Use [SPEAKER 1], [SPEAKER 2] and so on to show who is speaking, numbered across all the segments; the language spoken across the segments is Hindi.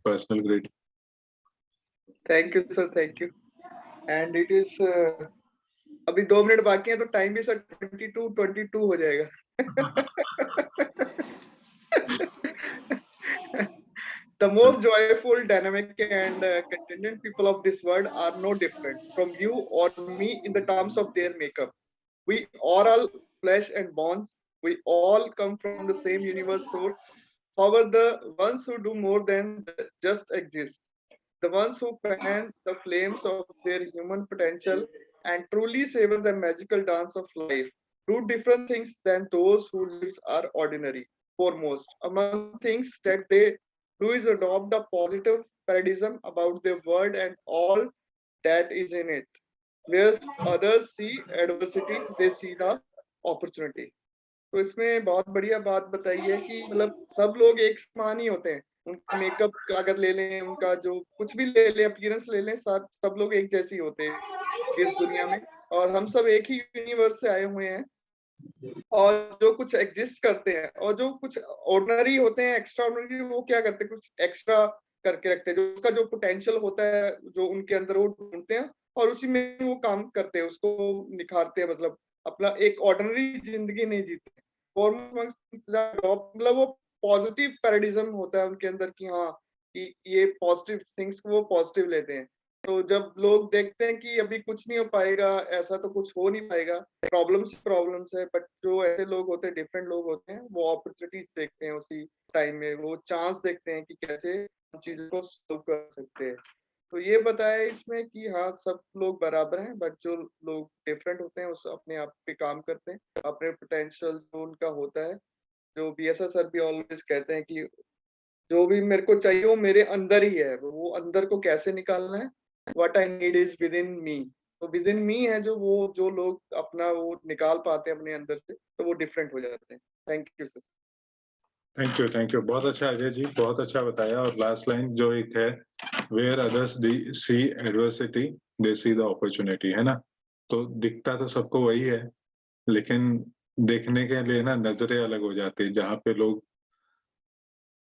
[SPEAKER 1] personal greeting.
[SPEAKER 2] Thank you sir, thank you. And it is अभी 2 मिनट बाकी हैं तो टाइम भी सर 22 हो जाएगा. The most joyful, dynamic, and contented people of this world are no different from you or me in the terms of their makeup. We are all flesh and bones. We all come from the same universe source. However, the ones who do more than just exist, the ones who fan the flames of their human potential and truly savor the magical dance of life, do different things than those whose lives are ordinary. Foremost, among things that they do is adopt a positive paradigm about the world and all that is in it. Where others see adversity, they see the opportunity. तो इसमें बहुत बढ़िया बात बताई है कि मतलब सब लोग एक समान ही होते हैं. उनका मेकअप अगर ले लें, उनका जो कुछ भी ले लें, अपीयरेंस ले लें, सब लोग एक जैसे ही होते हैं इस दुनिया में. और हम सब एक ही यूनिवर्स से आए हुए हैं. और जो कुछ एग्जिस्ट करते हैं और जो कुछ ऑर्डिनरी होते हैं, एक्स्ट्रा ऑर्डिनरी, वो क्या करते हैं, कुछ एक्स्ट्रा करके रखते हैं. जो उसका जो पोटेंशियल होता है, जो उनके अंदर, वो ढूंढते हैं और उसी में वो काम करते हैं, उसको निखारते हैं. मतलब अपना एक ऑर्डिनरी जिंदगी नहीं जीते. और मतलब वो पॉजिटिव पैराडिज्म होता है उनके अंदर कि हाँ, कि ये पॉजिटिव थिंग्स को वो पॉजिटिव लेते हैं. तो जब लोग देखते हैं कि अभी कुछ नहीं हो पाएगा, ऐसा तो कुछ हो नहीं पाएगा, प्रॉब्लम्स है, बट जो ऐसे लोग होते हैं, डिफरेंट लोग होते हैं, वो अपॉर्चुनिटीज देखते हैं उसी टाइम में, वो चांस देखते हैं कि कैसे उन चीजों को सॉल्व कर सकते हैं. तो ये बताया इसमें कि हाँ, सब लोग बराबर हैं, बट जो लोग डिफरेंट होते हैं उस अपने आप पे काम करते हैं, अपने पोटेंशियल जो उनका होता है. जो BSR सर भी ऑलवेज कहते हैं कि जो भी मेरे को चाहिए वो मेरे अंदर ही है, वो अंदर को कैसे निकालना है. What I need is within me. तो within me है जो लोग अपना वो निकाल पाते हैं अपने अंदर से, तो वो डिफरेंट हो जाते हैं. Thank you sir.
[SPEAKER 1] Thank you. बहुत अच्छा अजय जी, बहुत अच्छा बताया. और लास्ट लाइन जो एक है, where others see adversity they see the opportunity, है ना. तो दिखता तो सबको वही है, लेकिन देखने के लिए ना नजरें अलग हो जाती है. जहाँ पे लोग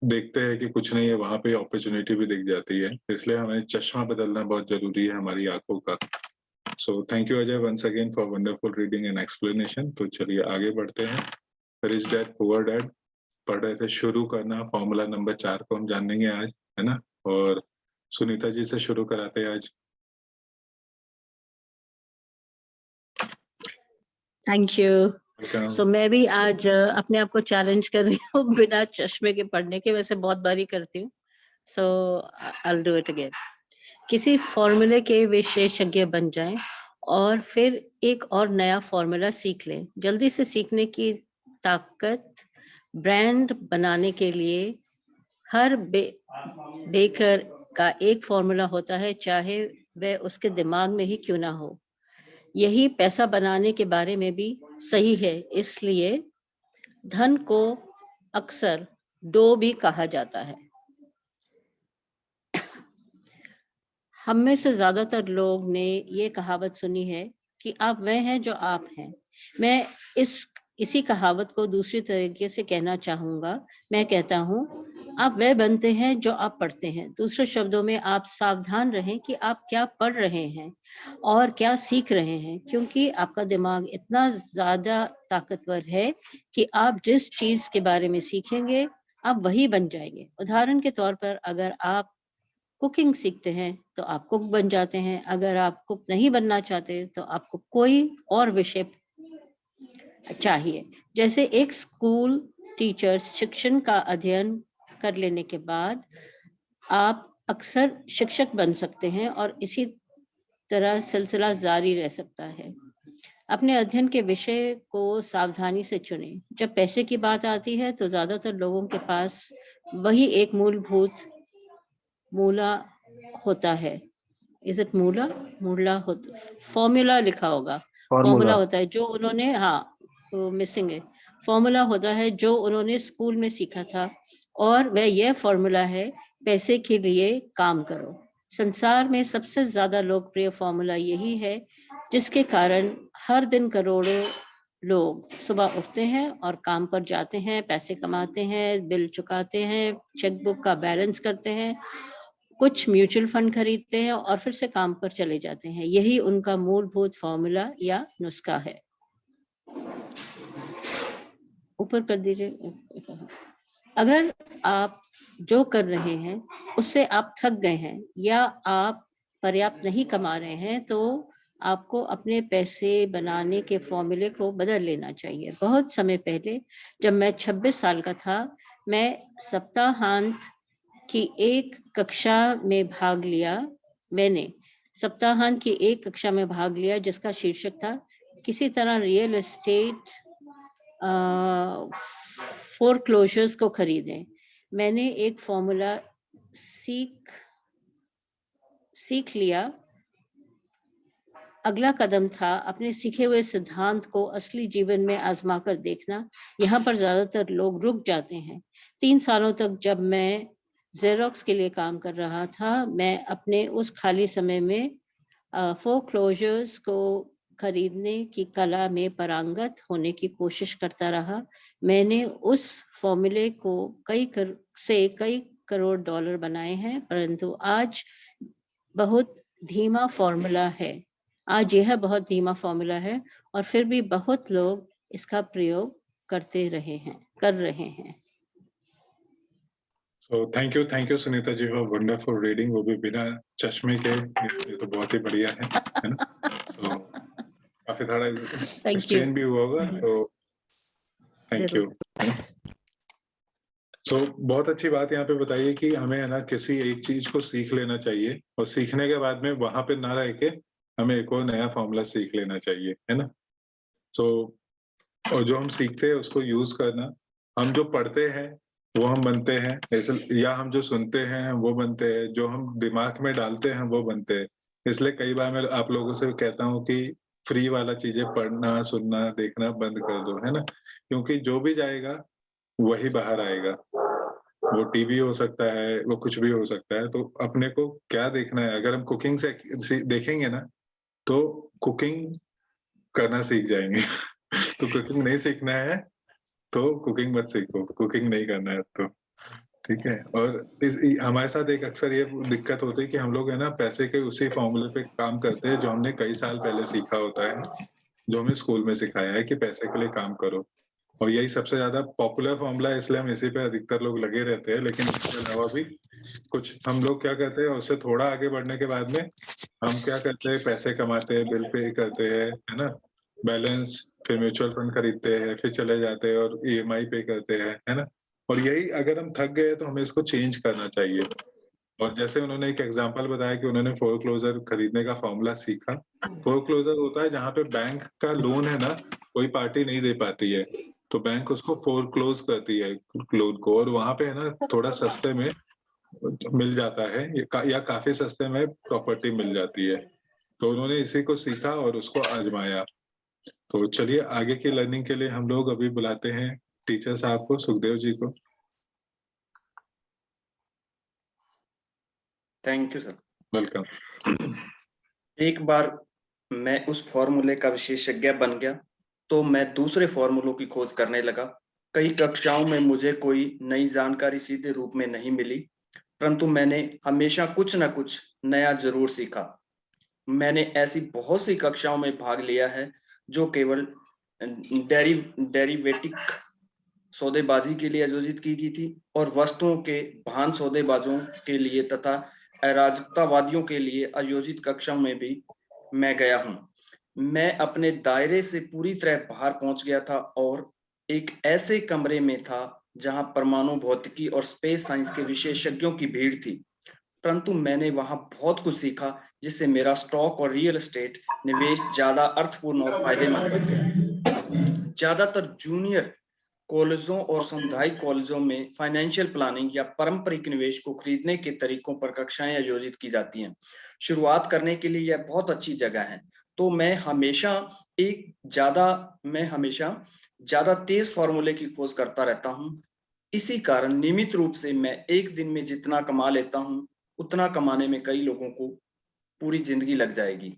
[SPEAKER 1] देखते हैं कि कुछ नहीं है, वहां पे अपॉर्चुनिटी भी दिख जाती है. इसलिए हमें चश्मा बदलना बहुत जरूरी है हमारी आंखों का. So thank you Ajay once again for wonderful reading and explanation. तो चलिए आगे बढ़ते हैं. रिच डैड पुअर डैड पढ़ रहे थे. शुरू करना फॉर्मूला नंबर 4 को हम जानेंगे आज, है ना. और सुनीता जी से शुरू कराते हैं आज.
[SPEAKER 3] Thank you. So मैं भी आज अपने आप को चैलेंज कर रही हूँ बिना चश्मे के पढ़ने के. वैसे बहुत बारी करती हूँ. So I'll do it again. किसी फॉर्मूले के विशेषज्ञ बन जाएं और फिर एक और नया फॉर्मूला सीख लें. जल्दी से सीखने की ताकत. ब्रांड बनाने के लिए हर बेकर का एक फॉर्मूला होता है, चाहे वह उसके दिमाग में ही क्यों ना हो. यही पैसा बनाने के बारे में भी सही है. इसलिए धन को अक्सर डो भी कहा जाता है. हम में से ज्यादातर लोग ने ये कहावत सुनी है कि आप वह हैं जो आप हैं. मैं इसी कहावत को दूसरी तरीके से कहना चाहूंगा. मैं कहता हूँ, आप वह बनते हैं जो आप पढ़ते हैं. दूसरे शब्दों में, आप सावधान रहें कि आप क्या पढ़ रहे हैं और क्या सीख रहे हैं, क्योंकि आपका दिमाग इतना ज्यादा ताकतवर है कि आप जिस चीज के बारे में सीखेंगे आप वही बन जाएंगे. उदाहरण के तौर पर, अगर आप कुकिंग सीखते हैं तो आप कुक बन जाते हैं. अगर आप कुक नहीं बनना चाहते तो आपको कोई और विषय चाहिए. जैसे एक स्कूल टीचर शिक्षण का अध्ययन कर लेने के बाद आप अक्सर शिक्षक बन सकते हैं और इसी तरह सिलसिला जारी रह सकता है. अपने अध्ययन के विषय को सावधानी से चुनें. जब पैसे की बात आती है तो ज्यादातर लोगों के पास वही एक मूला होता है. इज इट मूला होता, फॉर्मूला लिखा होगा. फॉर्मूला होता है जो उन्होंने, तो मिसिंग है. फॉर्मूला होता है जो उन्होंने स्कूल में सीखा था, और वह यह फॉर्मूला है, पैसे के लिए काम करो. संसार में सबसे ज्यादा लोकप्रिय फॉर्मूला यही है, जिसके कारण हर दिन करोड़ों लोग सुबह उठते हैं और काम पर जाते हैं, पैसे कमाते हैं, बिल चुकाते हैं, चेकबुक का बैलेंस करते हैं, कुछ म्यूचुअल फंड खरीदते हैं और फिर से काम पर चले जाते हैं। यही उनका मूलभूत फॉर्मूला या नुस्खा है। ऊपर कर दीजिए। अगर आप जो कर रहे हैं उससे आप थक गए हैं या आप पर्याप्त नहीं कमा रहे हैं, तो आपको अपने पैसे बनाने के फॉर्मूले को बदल लेना चाहिए। बहुत समय पहले जब मैं 26 साल का था, मैं सप्ताहांत की एक कक्षा में भाग लिया। मैंने सप्ताहांत की एक कक्षा में भाग लिया जिसका शीर्षक था किसी तरह रियल एस्टेट फोरक्लोजर्स को खरीदें। मैंने एक फॉर्मूला सीख लिया। अगला कदम था अपने सीखे हुए सिद्धांत को असली जीवन में आजमा कर देखना। यहाँ पर ज्यादातर लोग रुक जाते हैं। 3 सालों तक जब मैं जेरोक्स के लिए काम कर रहा था, मैं अपने उस खाली समय में फोरक्लोजर्स को खरीदने की कला में पारंगत होने की कोशिश करता रहा। मैंने उस फॉर्मूले को कई करोड़ डॉलर बनाए हैं, परंतु आज बहुत धीमा फॉर्मूला है। आज यह बहुत धीमा फॉर्मूला है और फिर भी बहुत लोग इसका प्रयोग कर रहे हैं।
[SPEAKER 1] So thank you Sunita ji for wonderful reading, वो भी बिना चश्मे के। ये तो बहुत ही बढ़िया है ना? So काफी थोड़ा स्ट्रेन भी हुआ होगा, तो थैंक यू। सो बहुत अच्छी बात यहाँ पे बताइए कि हमें है ना किसी एक चीज को सीख लेना चाहिए और सीखने के बाद में वहां पे ना रह के हमें एक और नया फॉर्मूला सीख लेना चाहिए, है ना? सो और जो हम सीखते हैं उसको यूज करना। हम जो पढ़ते हैं वो हम बनते हैं ऐसे, या हम जो सुनते हैं वो बनते हैं, जो हम दिमाग में डालते हैं वो बनते हैं। इसलिए कई बार मैं आप लोगों से कहता हूँ कि फ्री वाला चीजें पढ़ना, सुनना, देखना बंद कर दो, है ना? क्योंकि जो भी जाएगा वही बाहर आएगा। वो टीवी हो सकता है, वो कुछ भी हो सकता है। तो अपने को क्या देखना है? अगर हम कुकिंग से देखेंगे ना, तो कुकिंग करना सीख जाएंगे। तो कुकिंग नहीं सीखना है तो कुकिंग मत सीखो, कुकिंग नहीं करना है तो, ठीक है? और हमारे साथ एक अक्सर ये दिक्कत होती है कि हम लोग है ना पैसे के उसी फॉर्मूले पे काम करते हैं जो हमने कई साल पहले सीखा होता है, जो हमें स्कूल में सिखाया है कि पैसे के लिए काम करो। और यही सबसे ज्यादा पॉपुलर फॉर्मूला है, इसलिए हम इसी पे अधिकतर लोग लगे रहते हैं। लेकिन इसके अलावा भी कुछ हम लोग क्या कहते हैं, उससे थोड़ा आगे बढ़ने के बाद में हम क्या करते हैं, पैसे कमाते हैं, बिल पे करते हैं, है ना, बैलेंस, फिर म्यूचुअल फंड खरीदते हैं, फिर चले जाते हैं और ईएमआई पे करते हैं, है ना? और यही अगर हम थक गए तो हमें इसको चेंज करना चाहिए। और जैसे उन्होंने एक एग्जांपल बताया कि उन्होंने फोरक्लोजर खरीदने का फॉर्मूला सीखा। फोरक्लोजर होता है जहाँ पे बैंक का लोन है ना, कोई पार्टी नहीं दे पाती है, तो बैंक उसको फोरक्लोज करती है लोन को, और वहां पे है ना थोड़ा सस्ते में मिल जाता है, या काफी सस्ते में प्रॉपर्टी मिल जाती है। तो उन्होंने इसी को सीखा और उसको आजमाया। तो चलिए आगे की लर्निंग के लिए हम लोग अभी बुलाते हैं टीचर साहब को, सुखदेव जी को।
[SPEAKER 4] Thank you sir.
[SPEAKER 1] वेलकम।
[SPEAKER 4] एक बार मैं उस फॉर्मूले का विशेषज्ञ बन गया तो मैं दूसरे फॉर्मूलों की खोज करने लगा। कई कक्षाओं में मुझे कोई नई जानकारी सीधे रूप में नहीं मिली, परंतु मैंने हमेशा कुछ न कुछ नया जरूर सीखा। मैंने ऐसी बहुत सी कक्षाओं में भाग लिया है जो केवल डेरिवेटिव सौदेबाजी के लिए आयोजित की गई थी और वस्तुओं के भान सौदेबाजों के लिए तथा अराजकतावादियों के लिए आयोजित कक्षाओं में भी मैं गया हूं। मैं अपने दायरे से पूरी तरह बाहर पहुंच गया था और एक ऐसे कमरे में था जहां परमाणु भौतिकी और स्पेस साइंस के विशेषज्ञों की भीड़ थी। परंतु मैंने वहां बहुत कुछ सीखा जिससे मेरा स्टॉक और रियल एस्टेट निवेश ज्यादा अर्थपूर्ण और फायदेमंद बन गया। ज्यादातर जूनियर कॉलेजों और सामुदायिक कॉलेजों में फाइनेंशियल प्लानिंग या पारंपरिक निवेश को खरीदने के तरीकों पर कक्षाएं आयोजित की जाती हैं। शुरुआत करने के लिए यह बहुत अच्छी जगह है। तो मैं हमेशा ज्यादा तेज फॉर्मूले की खोज करता रहता हूं। इसी कारण नियमित रूप से मैं एक दिन में जितना कमा लेता हूं उतना कमाने में कई लोगों को पूरी जिंदगी लग जाएगी।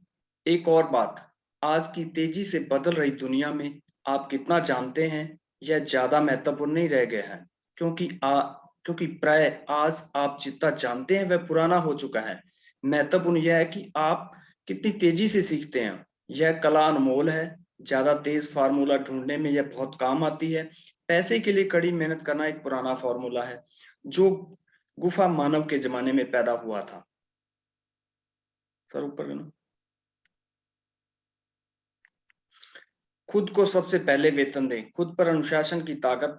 [SPEAKER 4] एक और बात, आज की तेजी से बदल रही दुनिया में आप कितना जानते हैं यह ज्यादा महत्वपूर्ण नहीं रह गया है, क्योंकि प्राय आज आप जितना जानते हैं वह पुराना हो चुका है। महत्वपूर्ण यह है कि आप कितनी तेजी से सीखते हैं। यह कला अनमोल है। ज्यादा तेज फार्मूला ढूंढने में यह बहुत काम आती है। पैसे के लिए कड़ी मेहनत करना एक पुराना फार्मूला है जो गुफा मानव के जमाने में पैदा हुआ था। सर ऊपर करना। खुद को सबसे पहले वेतन दें। खुद पर अनुशासन की ताकत।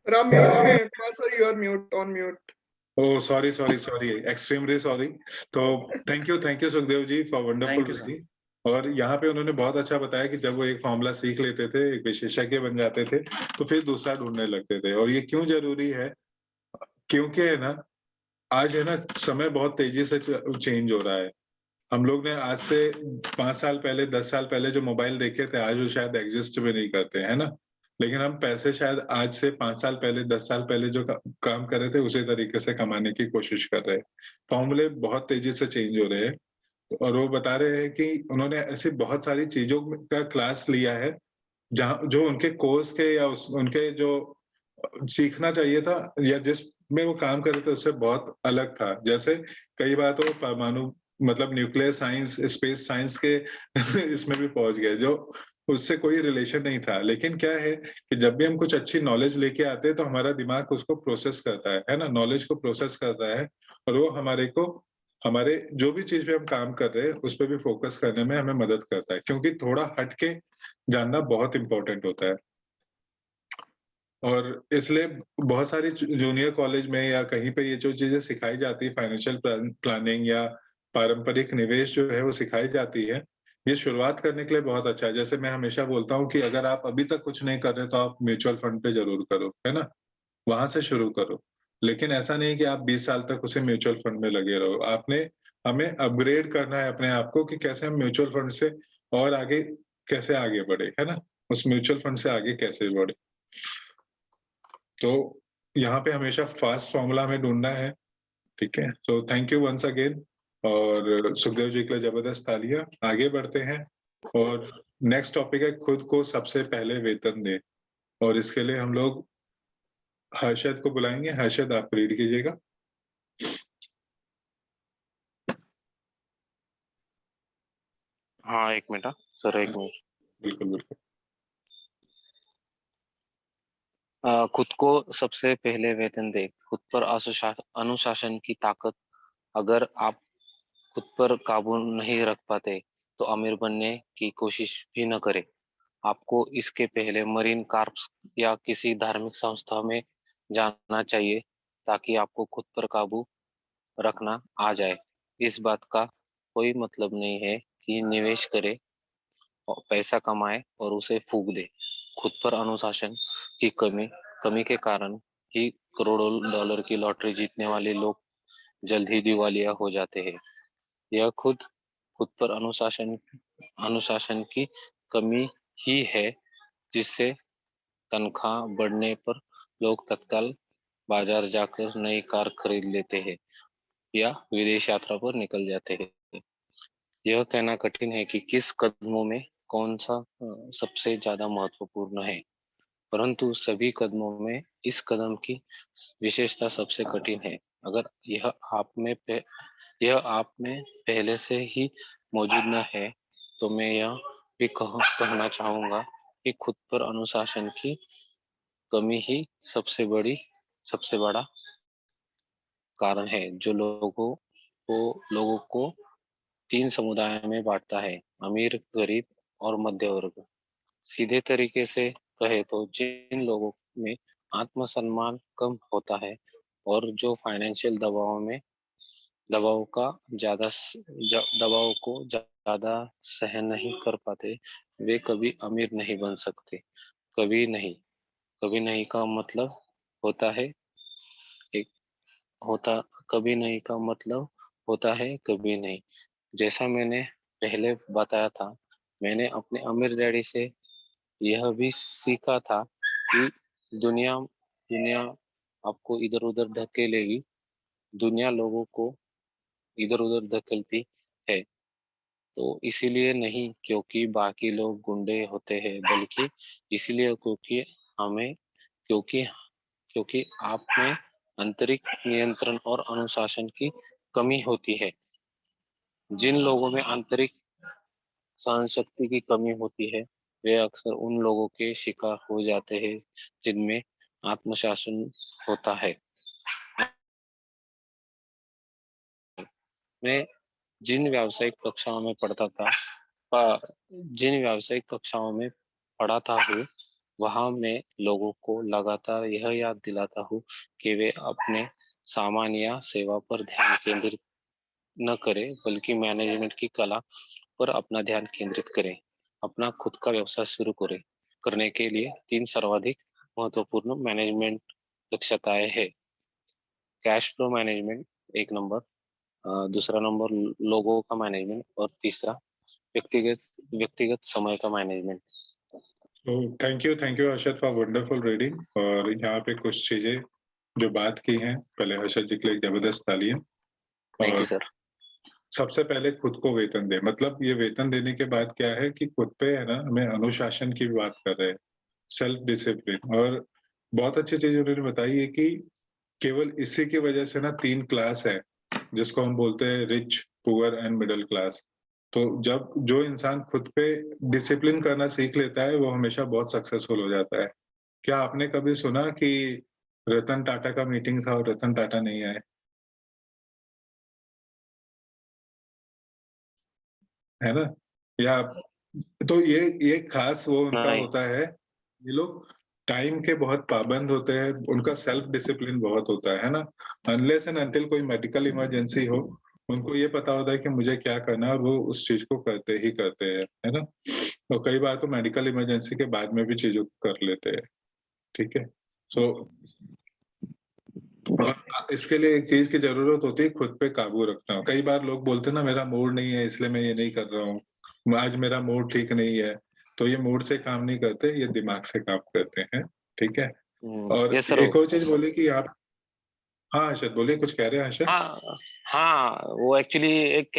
[SPEAKER 2] राम म्यूट में Kumar sir, you are mute, on mute.
[SPEAKER 1] Oh, sorry, extremely sorry. तो thank you Sukhdev ji for wonderful
[SPEAKER 4] Thank you, sir.
[SPEAKER 1] Reading. और यहाँ पे उन्होंने बहुत अच्छा बताया कि जब वो एक फॉर्मूला सीख लेते थे, एक विशेषज्ञ बन जाते थे, तो फिर दूसरा ढूंढने लगते थे। और ये क्यों जरूरी है? क्योंकि है ना, आज है ना, समय बहुत तेजी से चेंज हो रहा है। हम लोग ने आज से 5 साल पहले, 10 साल पहले जो मोबाइल देखे थे, आज वो शायद एग्जिस्ट भी नहीं करते, है ना। लेकिन हम पैसे शायद आज से 5 साल पहले, 10 साल पहले जो काम कर रहे थे उसी तरीके से कमाने की कोशिश कर रहे हैं। फॉर्मूले बहुत तेजी से चेंज हो रहे हैं। और वो बता रहे हैं कि उन्होंने ऐसी बहुत सारी चीजों का क्लास लिया है जहाँ जो उनके कोर्स के या उनके जो सीखना चाहिए था या जिसमें वो काम कर रहे थे उससे बहुत अलग था। जैसे कई बार तो परमाणु मतलब न्यूक्लियर साइंस, स्पेस साइंस के इसमें भी पहुंच गए जो उससे कोई रिलेशन नहीं था। लेकिन क्या है कि जब भी हम कुछ अच्छी नॉलेज लेके आते हैं तो हमारा दिमाग उसको प्रोसेस करता है ना, नॉलेज को प्रोसेस करता है। और वो हमारे जो भी चीज पे हम काम कर रहे हैं उस पर भी फोकस करने में हमें मदद करता है, क्योंकि थोड़ा हटके जानना बहुत इंपॉर्टेंट होता है। और इसलिए बहुत सारी जूनियर कॉलेज में या कहीं पे ये जो चीजें सिखाई जाती है, फाइनेंशियल प्लानिंग या पारंपरिक निवेश जो है वो सिखाई जाती है, ये शुरुआत करने के लिए बहुत अच्छा है। जैसे मैं हमेशा बोलता हूँ कि अगर आप अभी तक कुछ नहीं कर रहे तो आप म्यूचुअल फंड पे जरूर करो, है ना, वहां से शुरू करो। लेकिन ऐसा नहीं कि आप 20 साल तक उसे म्यूचुअल फंड में लगे रहो। हमें अपग्रेड करना है अपने आप को कि कैसे हम म्यूचुअल फंड से और आगे कैसे आगे बढ़े, है ना, उस म्यूचुअल फंड से आगे कैसे बढ़े। तो यहाँ पे हमेशा फास्ट फॉर्मूला हमें ढूंढना है। ठीक है, तो थैंक यू वंस अगेन। और सुखदेव जी के लिए जबरदस्त तालियां। आगे बढ़ते हैं और नेक्स्ट टॉपिक है खुद को सबसे पहले वेतन दें। और इसके लिए हम लोग हर्षद को बुलाएंगे। हर्षद, आप रीड कीजिएगा।
[SPEAKER 5] हाँ, 1 मिनट। Sir 1 minute.
[SPEAKER 1] बिल्कुल बिल्कुल।
[SPEAKER 5] खुद को सबसे पहले वेतन दे। खुद पर अनुशासन की ताकत। अगर आप खुद पर काबू नहीं रख पाते तो अमीर बनने की कोशिश भी न करें। आपको इसके पहले मरीन कार्प्स या किसी धार्मिक संस्था में जाना चाहिए ताकि आपको खुद पर काबू रखना आ जाए। इस बात का कोई मतलब नहीं है कि निवेश करे और पैसा कमाए और उसे फूंक दे। खुद पर अनुशासन की कमी के कारण ही करोड़ों डॉलर की लॉटरी जीतने वाले लोग जल्द ही दिवालिया हो जाते हैं। यह खुद पर अनुशासन की कमी ही है जिससे तनख्वाह बढ़ने पर लोग तत्काल बाजार जाकर नई कार खरीद लेते हैं या विदेश यात्रा पर निकल जाते हैं। यह कहना कठिन है कि किस कदमों में कौन सा सबसे ज्यादा महत्वपूर्ण है, परंतु सभी कदमों में इस कदम की विशेषता सबसे कठिन है। अगर यह आप में पहले से ही मौजूद न है तो मैं यह भी कहना चाहूंगा कि खुद पर अनुशासन की कमी ही सबसे बड़ा कारण है जो लोगों को 3 समुदाय में बांटता है: अमीर, गरीब और मध्य वर्ग। सीधे तरीके से कहे तो जिन लोगों में आत्मसम्मान कम होता है और जो फाइनेंशियल दबाव को ज्यादा सहन नहीं कर पाते, वे कभी अमीर नहीं बन सकते। कभी नहीं। कभी नहीं का मतलब होता है एक होता कभी नहीं का मतलब होता है कभी नहीं। जैसा मैंने पहले बताया था, मैंने अपने अमीर डैडी से यह भी सीखा था कि दुनिया दुनिया आपको इधर उधर धकेलेगी। दुनिया लोगों को इधर उधर धकेलती है। तो इसीलिए नहीं क्योंकि बाकी लोग गुंडे होते हैं, बल्कि इसीलिए क्योंकि क्योंकि आप में आंतरिक नियंत्रण और अनुशासन की कमी होती है। जिन लोगों में आंतरिक सहन शक्ति की कमी होती है, वे अक्सर उन लोगों के शिकार हो जाते हैं जिनमें आत्मशासन होता है। मैं जिन व्यावसायिक कक्षाओं में पढ़ता था जिन व्यावसायिक कक्षाओं में पढ़ाता हूँ, वहां मैं लोगों को लगातार यह याद दिलाता हूँ कि वे अपने सामान या सेवा पर ध्यान केंद्रित न करें, बल्कि मैनेजमेंट की कला पर अपना ध्यान केंद्रित करें। अपना खुद का व्यवसाय शुरू करने के लिए 3 सर्वाधिक महत्वपूर्ण मैनेजमेंट दक्षताएं हैं। कैश फ्लो मैनेजमेंट 1 नंबर, दूसरा नंबर लोगों का मैनेजमेंट और तीसरा व्यक्तिगत समय का मैनेजमेंट।
[SPEAKER 1] तो thank you Harshad for wonderful reading. और यहाँ पे कुछ चीजें जो बात की हैं, पहले हर्षद जी के लिए एक जबरदस्त तालियां।
[SPEAKER 5] थैंक यू
[SPEAKER 1] और
[SPEAKER 5] सर।
[SPEAKER 1] सबसे पहले खुद को वेतन दे, मतलब ये वेतन देने के बाद क्या है कि खुद पे है ना, हमें अनुशासन की बात कर रहे हैं, सेल्फ डिसिप्लिन। और बहुत अच्छी चीज उन्होंने बताई है कि केवल इसी की वजह से ना 3 क्लास है जिसको हम बोलते हैं rich, poor and middle class. तो जब जो इंसान खुद पे डिसिप्लिन करना सीख लेता है वो हमेशा बहुत सक्सेसफुल हो जाता है। क्या आपने कभी सुना कि रतन टाटा का मीटिंग था और रतन टाटा नहीं आए? है ना? या तो ये खास वो उनका
[SPEAKER 5] नहीं।
[SPEAKER 1] होता है, ये लोग टाइम के बहुत पाबंद होते हैं, उनका सेल्फ डिसिप्लिन बहुत होता है ना? अनलेस एंड अनटिल कोई मेडिकल इमरजेंसी हो, उनको ये पता होता है कि मुझे क्या करना है और वो उस चीज को करते ही करते हैं, है ना? तो कई बार तो मेडिकल इमरजेंसी के बाद में भी चीजों को कर लेते हैं। ठीक है। सो इसके लिए एक चीज की जरूरत होती है, खुद पे काबू रखना। कई बार लोग बोलते हैं ना, मेरा मूड नहीं है इसलिए मैं ये नहीं कर रहा हूँ, आज मेरा मूड ठीक नहीं है। तो ये मूड से काम नहीं करते, ये दिमाग से काम करते हैं। ठीक है। और
[SPEAKER 5] यस सर।
[SPEAKER 1] एक और चीज बोली कि आप, हाँ हर्षद बोलिए, कुछ कह रहे हैं हर्षद?
[SPEAKER 5] हाँ हाँ, वो एक्चुअली एक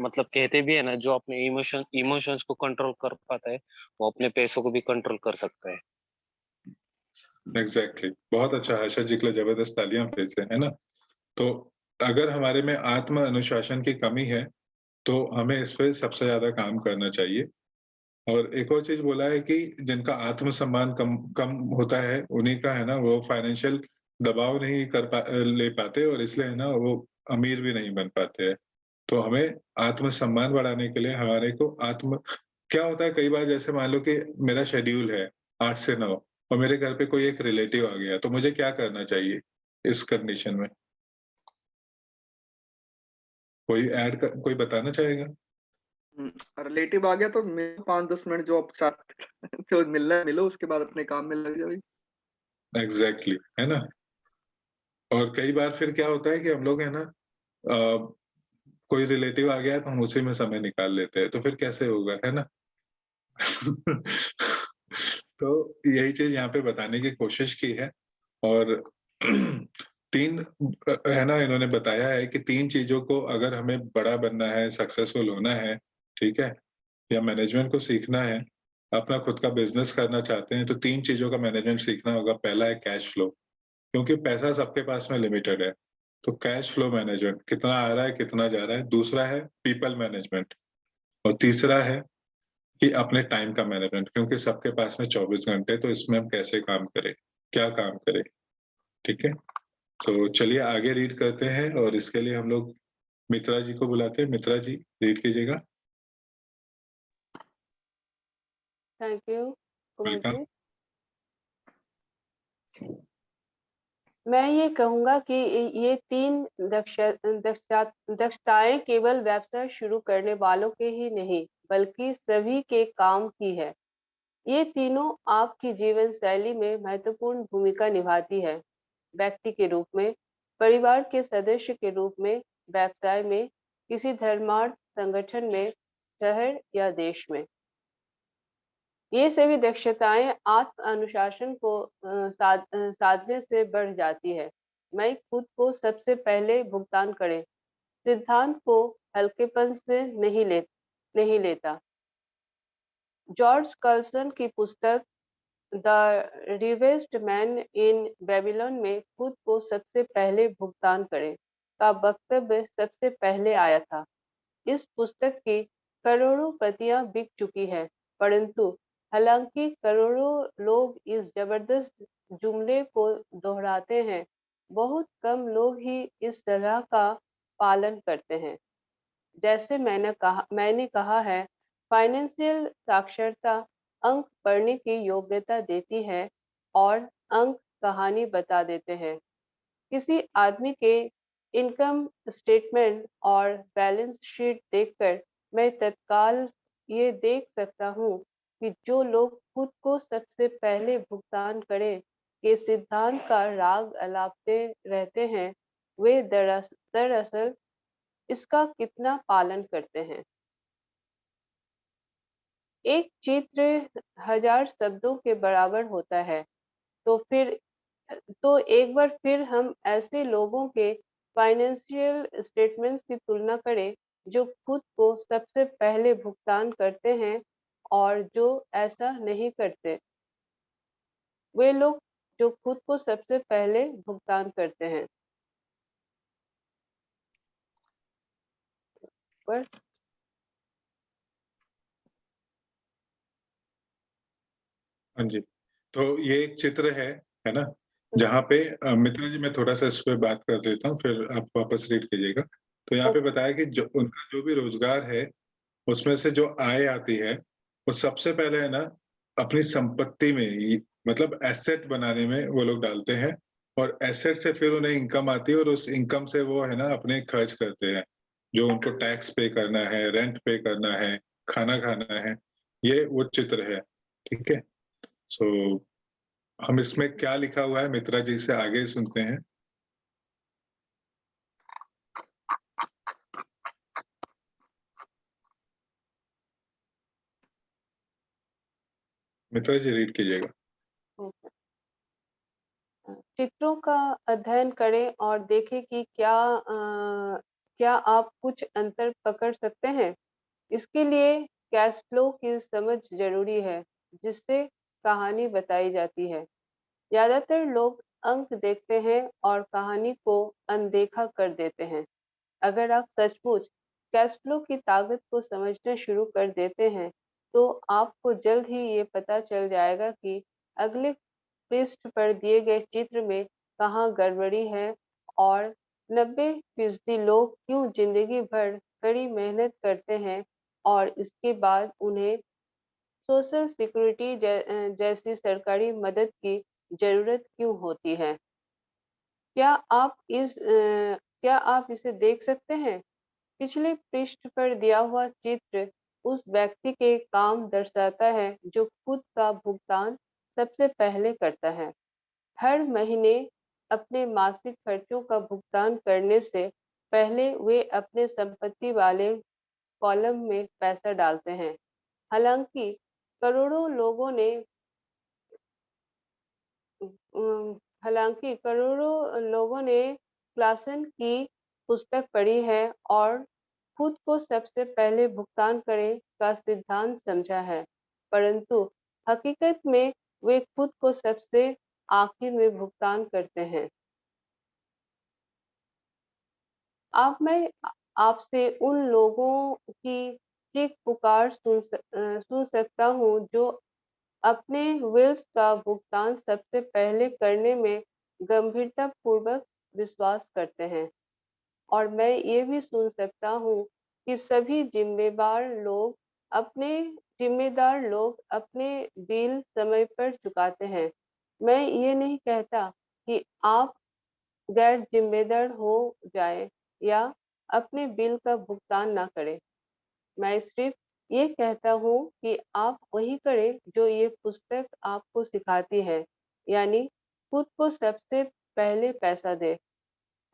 [SPEAKER 5] मतलब कहते भी है ना, जो अपने इमोशंस को कंट्रोल कर पाता है, वो अपने पैसों को भी कंट्रोल कर सकता है।
[SPEAKER 1] एग्जैक्टली बहुत अच्छा, हर्षद जी के लिए जबरदस्त तालियां फिर से, है ना? तो अगर हमारे में आत्म अनुशासन की कमी है तो हमें इस पे सबसे ज्यादा काम करना चाहिए। और एक और चीज बोला है कि जिनका आत्मसम्मान कम कम होता है, उन्हीं का है ना, वो फाइनेंशियल दबाव नहीं ले पाते, और इसलिए है ना वो अमीर भी नहीं बन पाते हैं। तो हमें आत्मसम्मान बढ़ाने के लिए हमारे को क्या होता है कई बार, जैसे मान लो कि मेरा शेड्यूल है 8 से 9 और मेरे घर पे कोई एक रिलेटिव आ गया, तो मुझे क्या करना चाहिए इस कंडीशन में? कोई बताना चाहेगा?
[SPEAKER 2] रिलेटिव आ गया तो मैं 5-10 मिनट जो आप साथ जो मिलना है मिलो, उसके बाद अपने काम में लग जाओ।
[SPEAKER 1] एग्जैक्टली है ना? और कई बार फिर क्या होता है कि हम लोग है ना, कोई रिलेटिव आ गया है तो हम उसी में समय निकाल लेते हैं, तो फिर कैसे होगा, है ना? तो यही चीज यहाँ पे बताने की कोशिश की है। और 3 है ना, इन्होंने बताया है कि 3 चीजों को अगर हमें बड़ा बनना है, सक्सेसफुल होना है, ठीक है, या मैनेजमेंट को सीखना है, अपना खुद का बिजनेस करना चाहते हैं, तो 3 चीजों का मैनेजमेंट सीखना होगा। पहला है कैश फ्लो, क्योंकि पैसा सबके पास में लिमिटेड है। तो कैश फ्लो मैनेजमेंट, कितना आ रहा है कितना जा रहा है। दूसरा है पीपल मैनेजमेंट। और तीसरा है कि अपने टाइम का मैनेजमेंट, क्योंकि सबके पास में 24 घंटे, तो इसमें हम कैसे काम करें, क्या काम करें। ठीक है। तो चलिए आगे रीड करते हैं, और इसके लिए हम लोग मित्रा जी को बुलाते हैं। मित्रा जी रीड कीजिएगा।
[SPEAKER 6] Thank you Kumar
[SPEAKER 1] welcome.
[SPEAKER 6] जी। मैं ये कहूंगा कि ये 3 दक्षताएं केवल व्यवसाय शुरू करने वालों के ही नहीं, बल्कि सभी के काम की है। ये तीनों आपकी जीवन शैली में महत्वपूर्ण भूमिका निभाती है। व्यक्ति के रूप में, परिवार के सदस्य के रूप में, व्यवसाय में, किसी धर्मार्थ संगठन में, शहर या देश में। ये सभी दक्षताएं आत्म अनुशासन को साधने से बढ़ जाती है। मैं खुद को सबसे पहले भुगतान करें सिद्धांत को हल्केपन से नहीं नहीं लेता। जॉर्ज कर्सन की पुस्तक द रिवेस्ट मैन इन बेबीलोन में खुद को सबसे पहले भुगतान करें का वक्तव्य सबसे पहले आया था। इस पुस्तक की करोड़ों प्रतियां बिक चुकी है, परंतु हालांकि करोड़ों लोग इस जबरदस्त जुमले को दोहराते हैं, बहुत कम लोग ही इस तरह का पालन करते हैं। जैसे मैंने कहा है, फाइनेंशियल साक्षरता अंक पढ़ने की योग्यता देती है और अंक कहानी बता देते हैं। किसी आदमी के इनकम स्टेटमेंट और बैलेंस शीट देखकर मैं तत्काल ये देख सकता हूँ कि जो लोग खुद को सबसे पहले भुगतान करें के सिद्धांत का राग अलापते रहते हैं, वे दरअसल इसका कितना पालन करते हैं। एक चित्र 1000 शब्दों के बराबर होता है, तो एक बार फिर हम ऐसे लोगों के फाइनेंशियल स्टेटमेंट्स की तुलना करें जो खुद को सबसे पहले भुगतान करते हैं और जो ऐसा नहीं करते। वे लोग जो खुद को सबसे पहले भुगतान करते हैं। पर
[SPEAKER 1] हाँ जी, तो ये एक चित्र है ना, जहाँ पे मित्रा जी मैं थोड़ा सा इस पे बात कर देता हूँ, फिर आप वापस रीड कीजिएगा। तो यहाँ पे बताया कि जो उनका जो भी रोजगार है, उसमें से जो आय आती है, वो सबसे पहले है ना अपनी संपत्ति में मतलब एसेट बनाने में वो लोग डालते हैं, और एसेट से फिर उन्हें इनकम आती है, और उस इनकम से वो है ना अपने खर्च करते हैं, जो उनको टैक्स पे करना है, रेंट पे करना है, खाना खाना है। ये वो चित्र है, ठीक है। सो हम इसमें क्या लिखा हुआ है मित्रा जी से आगे सुनते हैं। मित्रा जी रीड कीजिएगा।
[SPEAKER 6] चित्रों का अध्ययन करें और देखें कि क्या आप कुछ अंतर पकड़ सकते हैं। इसके लिए कैश फ्लो की समझ जरूरी है, जिससे कहानी बताई जाती है। ज्यादातर लोग अंक देखते हैं और कहानी को अनदेखा कर देते हैं। अगर आप सचमुच कैश फ्लो की ताकत को समझना शुरू कर देते हैं, तो आपको जल्द ही ये पता चल जाएगा कि अगले पृष्ठ पर दिए गए चित्र में कहाँ गड़बड़ी है और 90% लोग क्यों जिंदगी भर कड़ी मेहनत करते हैं और इसके बाद उन्हें सोशल सिक्योरिटी जैसी सरकारी मदद की जरूरत क्यों होती है। क्या आप इसे देख सकते हैं? पिछले पृष्ठ पर दिया हुआ चित्र उस व्यक्ति के काम दर्शाता है जो खुद का भुगतान सबसे पहले करता है। हर महीने अपने मासिक खर्चों का भुगतान करने से पहले वे अपने संपत्ति वाले कॉलम में पैसा डालते हैं। हालांकि करोड़ों लोगों ने क्लासन की पुस्तक पढ़ी है और खुद को सबसे पहले भुगतान करें का सिद्धांत समझा है, परंतु हकीकत में वे खुद को सबसे आखिर में भुगतान करते हैं। अब मैं आपसे उन लोगों की चीख पुकार सुन सकता हूँ जो अपने विल्स का भुगतान सबसे पहले करने में गंभीरतापूर्वक विश्वास करते हैं, और मैं ये भी सुन सकता हूँ कि सभी जिम्मेदार लोग अपने बिल समय पर चुकाते हैं। मैं ये नहीं कहता कि आप गैर जिम्मेदार हो जाए या अपने बिल का भुगतान ना करें। मैं सिर्फ ये कहता हूँ कि आप वही करें जो ये पुस्तक आपको सिखाती है, यानी खुद को सबसे पहले पैसा दे।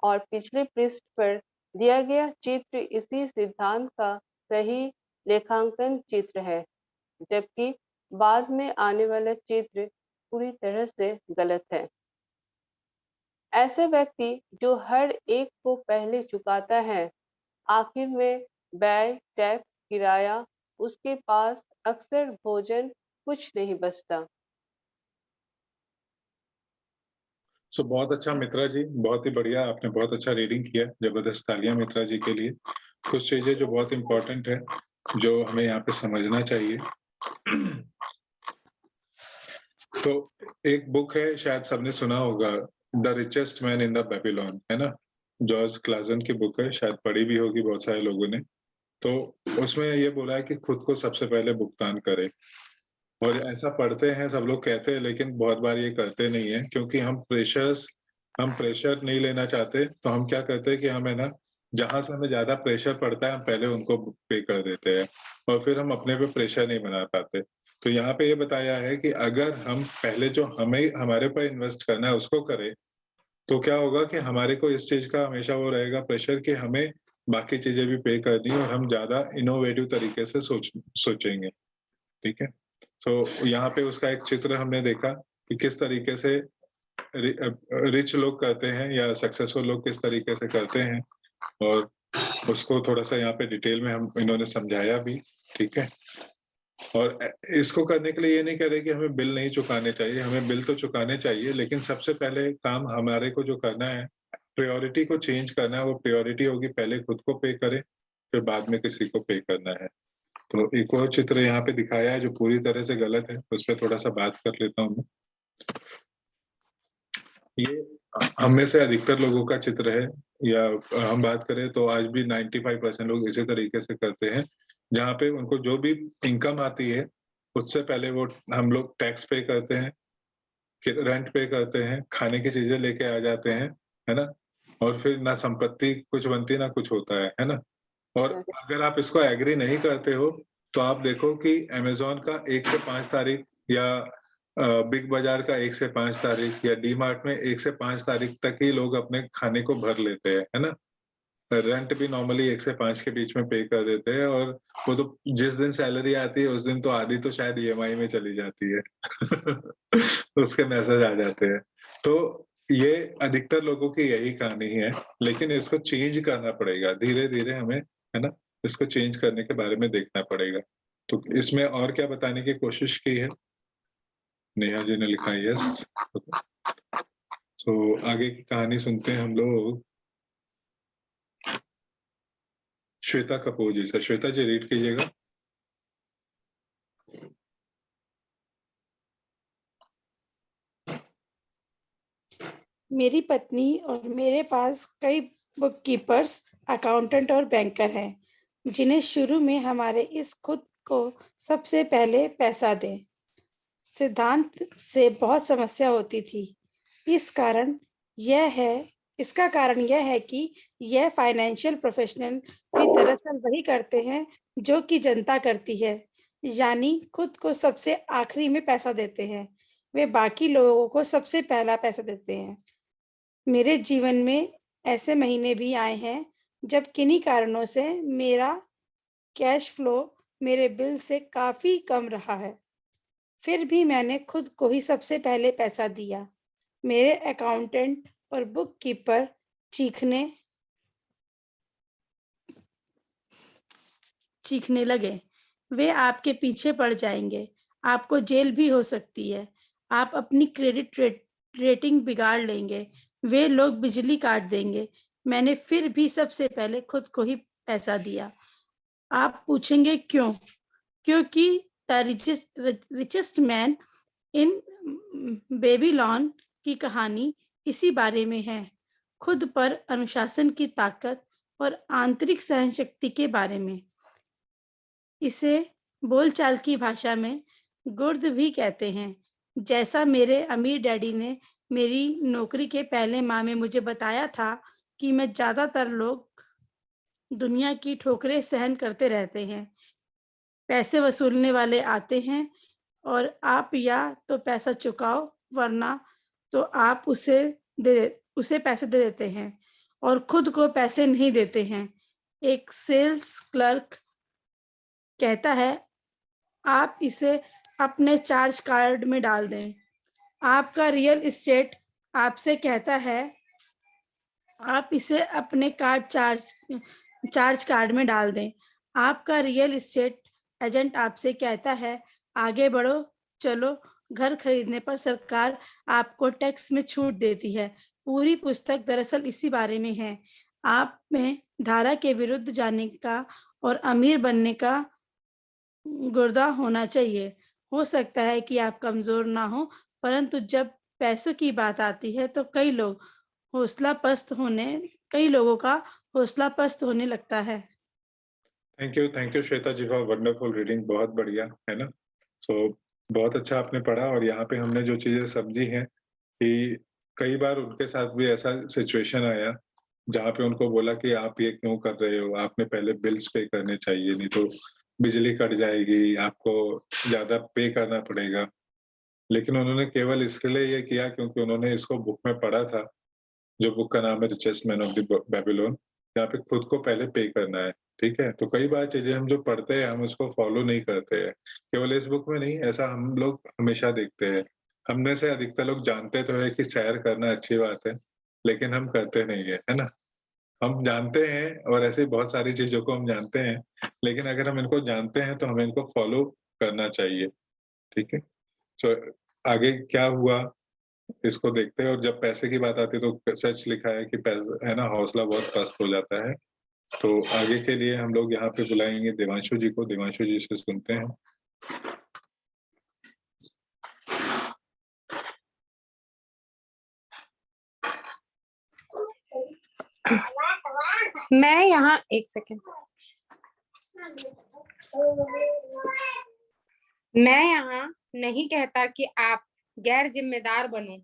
[SPEAKER 6] और पिछले पृष्ठ पर दिया गया चित्र इसी सिद्धांत का सही लेखांकन चित्र है, जबकि बाद में आने वाला चित्र पूरी तरह से गलत है। ऐसे व्यक्ति जो हर एक को पहले चुकाता है, आखिर में व्यय, टैक्स, किराया उसके पास अक्सर भोजन कुछ नहीं बचता।
[SPEAKER 1] सो बहुत अच्छा मित्रा जी, बहुत ही बढ़िया, आपने बहुत अच्छा रीडिंग किया, जबरदस्त तालियां मित्रा जी के लिए। कुछ चीजें जो बहुत इंपॉर्टेंट है, जो हमें यहाँ पे समझना चाहिए। तो एक बुक है, शायद सबने सुना होगा, the richest man in the Babylon, है ना? जॉर्ज क्लासन की बुक है, शायद पढ़ी भी होगी बहुत सारे लोगों ने। तो उसमें ये बोला है कि खुद को सबसे पहले भुगतान करें। और ऐसा पढ़ते हैं, सब लोग कहते हैं, लेकिन बहुत बार ये करते नहीं है, क्योंकि हम प्रेशर नहीं लेना चाहते। तो हम क्या करते हैं कि हम, है ना, जहां से हमें ज्यादा प्रेशर पड़ता है, हम पहले उनको पे कर देते हैं, और फिर हम अपने पे प्रेशर नहीं बना पाते। तो यहाँ पे ये बताया है कि अगर हम पहले जो हमारे पर इन्वेस्ट करना है उसको करें, तो क्या होगा कि हमारे को इस चीज का हमेशा वो रहेगा प्रेशर कि हमें बाकी चीजें भी पे करनी है, और हम ज्यादा इनोवेटिव तरीके से सोचेंगे। ठीक है। तो यहाँ पे उसका एक चित्र हमने देखा कि किस तरीके से रिच लोग करते हैं, या सक्सेसफुल लोग किस तरीके से करते हैं, और उसको थोड़ा सा यहाँ पे डिटेल में इन्होंने समझाया भी। ठीक है। और इसको करने के लिए ये नहीं कह रहे कि हमें बिल नहीं चुकाने चाहिए, हमें बिल तो चुकाने चाहिए, लेकिन सबसे पहले काम हमारे को जो करना है, प्रायोरिटी को चेंज करना है। वो प्रायोरिटी होगी पहले खुद को पे करें, फिर बाद में किसी को पे करना है। तो एक और चित्र यहाँ पे दिखाया है जो पूरी तरह से गलत है, उस पर थोड़ा सा बात कर लेता हूँ। ये हम में से अधिकतर लोगों का चित्र है, या हम बात करें तो आज भी 95% लोग इसी तरीके से करते हैं, जहाँ पे उनको जो भी इनकम आती है उससे पहले वो हम लोग टैक्स पे करते हैं, रेंट पे करते हैं, खाने की चीजें लेके आ जाते हैं, है ना? और फिर ना संपत्ति कुछ बनती ना कुछ होता है ना? और अगर आप इसको एग्री नहीं करते हो, तो आप देखो कि अमेज़न का 1 से 5 तारीख, या बिग बाजार का 1 से 5 तारीख, या डी मार्ट में 1 से 5 तारीख तक ही लोग अपने खाने को भर लेते हैं, है ना? रेंट भी नॉर्मली 1 से 5 के बीच में पे कर देते हैं, और वो तो जिस दिन सैलरी आती है उस दिन तो आधी तो शायद ईएमआई में चली जाती है। उसके मैसेज आ जाते हैं। तो ये अधिकतर लोगों की यही कहानी है, लेकिन इसको चेंज करना पड़ेगा धीरे-धीरे हमें, है ना? इसको चेंज करने के बारे में देखना पड़ेगा। तो इसमें और क्या बताने की कोशिश की है? नेहा जी ने लिखा है यस। तो आगे की कहानी सुनते हैं हम लोग श्वेता कपूर जी से। श्वेता जी रीड कीजिएगा।
[SPEAKER 7] मेरी पत्नी और मेरे पास कई बुक कीपर्स, अकाउंटेंट और बैंकर हैं, जिन्हें शुरू में हमारे इस खुद को सबसे पहले पैसा दें सिद्धांत से बहुत समस्या होती थी। इसका कारण यह है कि यह फाइनेंशियल प्रोफेशनल भी दरअसल वही करते हैं जो कि जनता करती है, यानी खुद को सबसे आखिरी में पैसा देते हैं। वे बाकी लोगों को सबसे पहला पैसा देते हैं। मेरे जीवन में ऐसे महीने भी आए हैं जब किन्हीं कारणों से मेरा कैश फ्लो मेरे बिल से काफी कम रहा है। फिर भी मैंने खुद को ही सबसे पहले पैसा दिया। मेरे अकाउंटेंट और बुक कीपर चीखने लगे, वे आपके पीछे पड़ जाएंगे, आपको जेल भी हो सकती है, आप अपनी क्रेडिट रेटिंग बिगाड़ लेंगे, वे लोग बिजली काट देंगे। मैंने फिर भी सबसे पहले खुद को ही पैसा दिया। आप पूछेंगे क्यों? क्योंकि the richest man in Babylon की कहानी इसी बारे में है, खुद पर अनुशासन की ताकत और आंतरिक सहनशक्ति के बारे में। इसे बोलचाल की भाषा में गुर्द भी कहते हैं। जैसा मेरे अमीर डैडी ने मेरी नौकरी के पहले माह में मुझे बताया था कि मैं ज्यादातर लोग दुनिया की ठोकरें सहन करते रहते हैं। पैसे वसूलने वाले आते हैं और आप या तो पैसा चुकाओ, वरना तो आप उसे पैसे दे देते हैं और खुद को पैसे नहीं देते हैं। एक सेल्स क्लर्क कहता है, आप इसे अपने चार्ज कार्ड में डाल दें। आपका रियल एस्टेट आपसे कहता है, आप इसे अपने चार्ज कार्ड में डाल दें। आपका रियल एस्टेट एजेंट आपसे कहता है आगे बढ़ो, चलो। घर खरीदने पर सरकार आपको टैक्स में छूट देती है। पूरी पुस्तक दरअसल इसी बारे में है। आप में धारा के विरुद्ध जाने का और अमीर बनने का गुर्दा होना चाहिए। हो सकता है कि आप कमजोर ना हो, परंतु जब पैसों की बात आती है तो कई लोगों का हौसला पस्त होने लगता है।
[SPEAKER 1] Thank you Shweta ji for wonderful reading, बहुत बढ़िया, है ना। सो बहुत अच्छा आपने पढ़ा, और यहाँ पे हमने जो चीजें समझी हैं कि कई बार उनके साथ भी ऐसा सिचुएशन आया जहाँ पे उनको बोला कि आप ये क्यों कर रहे हो, आपने पहले बिल्स पे करने चाहिए, नहीं तो बिजली कट जाएगी, आपको ज्यादा पे करना पड़ेगा। लेकिन उन्होंने केवल इसके लिए ये किया क्योंकि उन्होंने इसको बुक में पढ़ा था, जो बुक का नाम है richest man of the Babylon, यहाँ पे खुद को पहले पे करना है। ठीक है, तो कई बार चीजें हम जो पढ़ते हैं हम उसको फॉलो नहीं करते हैं, केवल इस बुक में नहीं, ऐसा हम लोग हमेशा देखते हैं। हमने से अधिकतर लोग जानते तो है कि सैर करना अच्छी बात है, लेकिन हम करते नहीं है ना। हम जानते हैं, और ऐसे बहुत सारी चीजों को हम जानते हैं, लेकिन अगर हम इनको जानते हैं तो हमें इनको फॉलो करना चाहिए। ठीक है, तो आगे क्या हुआ इसको देखते हैं। और जब पैसे की बात आती है तो सच लिखा है कि पैसा है ना, हौसला बहुत पस्त हो जाता है। तो आगे के लिए हम लोग यहाँ पे बुलाएंगे देवांशु जी को, देवांशु जी से सुनते हैं।
[SPEAKER 8] मैं यहाँ एक सेकेंड, मैं यहाँ नहीं कहता कि आप गैर जिम्मेदार बनो।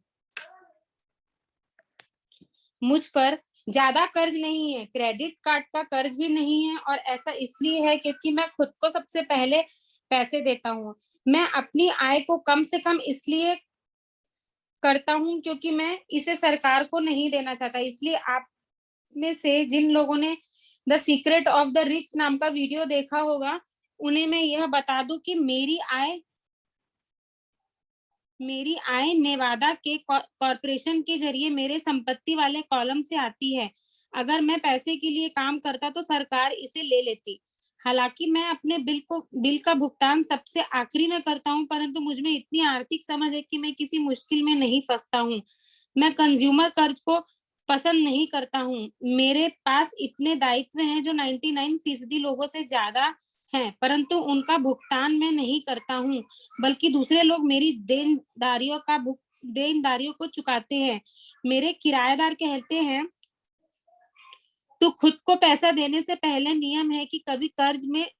[SPEAKER 8] मुझ पर ज्यादा कर्ज नहीं है, क्रेडिट कार्ड का कर्ज भी नहीं है, और ऐसा इसलिए है क्योंकि मैं खुद को सबसे पहले पैसे देता हूँ। मैं अपनी आय को कम से कम इसलिए करता हूँ क्योंकि मैं इसे सरकार को नहीं देना चाहता। इसलिए आप में से जिन लोगों ने the secret of the rich नाम का वीडियो देखा होगा, उन्हें मैं यह बता दूं कि मेरी आय नेवादा के कॉर्पोरेशन के जरिए मेरे संपत्ति वाले कॉलम से आती है। अगर मैं पैसे के लिए काम करता तो सरकार इसे ले लेती। हालांकि मैं अपने बिल का भुगतान सबसे आखिरी में करता हूं, परंतु मुझ में इतनी आर्थिक समझ है कि मैं किसी मुश्किल में नहीं फंसता हूं। मैं कंज्यूमर कर्ज को पसंद नहीं करता हूं। मेरे पास इतने दायित्व हैं जो 99% लोगों से ज्यादा हैं, परंतु उनका भुगतान मैं नहीं करता हूं, बल्कि दूसरे लोग मेरी देनदारियों को चुकाते हैं। मेरे किराएदार कहते हैं तो खुद को पैसा देने से पहले नियम है कि कभी कर्ज में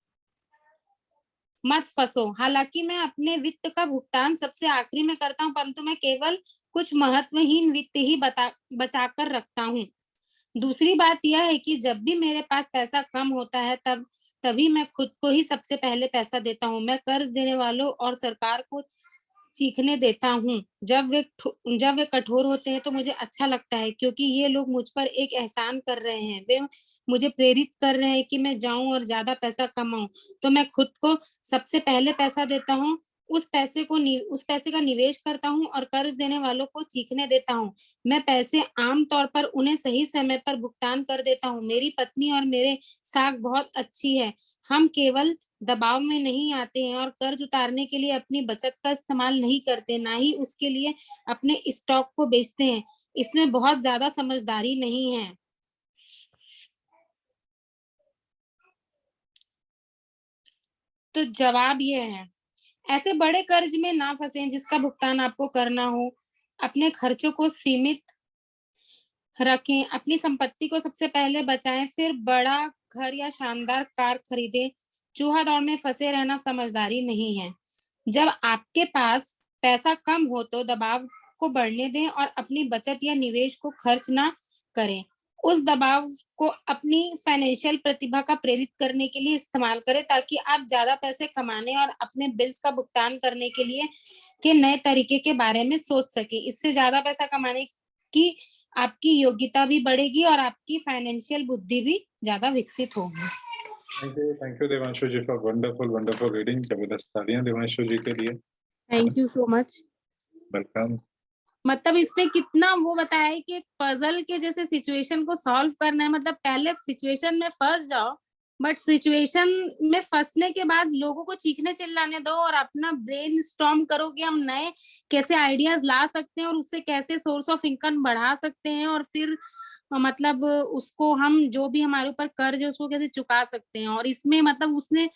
[SPEAKER 8] मत फंसो। हालांकि मैं अपने वित्त का भुगतान सबसे आखिरी में करता हूं, परंतु मैं केवल कुछ महत्वहीन वित्त ही बचा कर रखता हूं। दूसरी बात यह है कि जब भी मेरे पास पैसा कम होता है तभी मैं खुद को ही सबसे पहले पैसा देता हूं। मैं कर्ज देने वालों और सरकार को चीखने देता हूं। जब वे कठोर होते हैं तो मुझे अच्छा लगता है, क्योंकि ये लोग मुझ पर एक एहसान कर रहे हैं। वे मुझे प्रेरित कर रहे हैं कि मैं जाऊं और ज्यादा पैसा कमाऊं। तो मैं खुद को सबसे पहले पैसा देता हूं, उस पैसे का निवेश करता हूं और कर्ज देने वालों को चीखने देता हूं। मैं पैसे आमतौर पर उन्हें सही समय पर भुगतान कर देता हूं। मेरी पत्नी और मेरे साख बहुत अच्छी है। हम केवल दबाव में नहीं आते हैं और कर्ज उतारने के लिए अपनी बचत का इस्तेमाल नहीं करते, ना ही उसके लिए अपने स्टॉक को बेचते हैं। इसमें बहुत ज्यादा समझदारी नहीं है। तो जवाब यह है, ऐसे बड़े कर्ज में ना फंसें जिसका भुगतान आपको करना हो। अपने खर्चों को सीमित रखें, अपनी संपत्ति को सबसे पहले बचाएं, फिर बड़ा घर या शानदार कार खरीदें। चूहा दौड़ में फंसे रहना समझदारी नहीं है। जब आपके पास पैसा कम हो तो दबाव को बढ़ने दें और अपनी बचत या निवेश को खर्च ना करें। उस दबाव को अपनी फाइनेंशियल प्रतिभा का प्रेरित करने के लिए इस्तेमाल करें, ताकि आप ज्यादा पैसे कमाने और अपने बिल्स का भुगतान करने के लिए के नए तरीके के बारे में सोच सके। इससे ज्यादा पैसा कमाने की आपकी योग्यता भी बढ़ेगी और आपकी फाइनेंशियल बुद्धि भी ज्यादा विकसित होगी।
[SPEAKER 1] Thank you Devanshu ji for wonderful reading. जबरदस्त तालियां देवांशु जी के लिए।
[SPEAKER 8] Thank you so much.
[SPEAKER 1] Welcome.
[SPEAKER 8] मतलब इसमें कितना वो बताया है कि एक पजल के जैसे सिचुएशन को सॉल्व करना है। मतलब पहले सिचुएशन में फंस जाओ, बट सिचुएशन में फंसने के बाद लोगों को चीखने चिल्लाने दो और अपना ब्रेन स्टॉर्म करो कि हम नए कैसे आइडियाज ला सकते हैं और उससे कैसे सोर्स ऑफ इनकम बढ़ा सकते हैं, और फिर मतलब उसको हम जो भी हमारे ऊपर कर्ज है उसको कैसे चुका सकते हैं। और इसमें मतलब उसने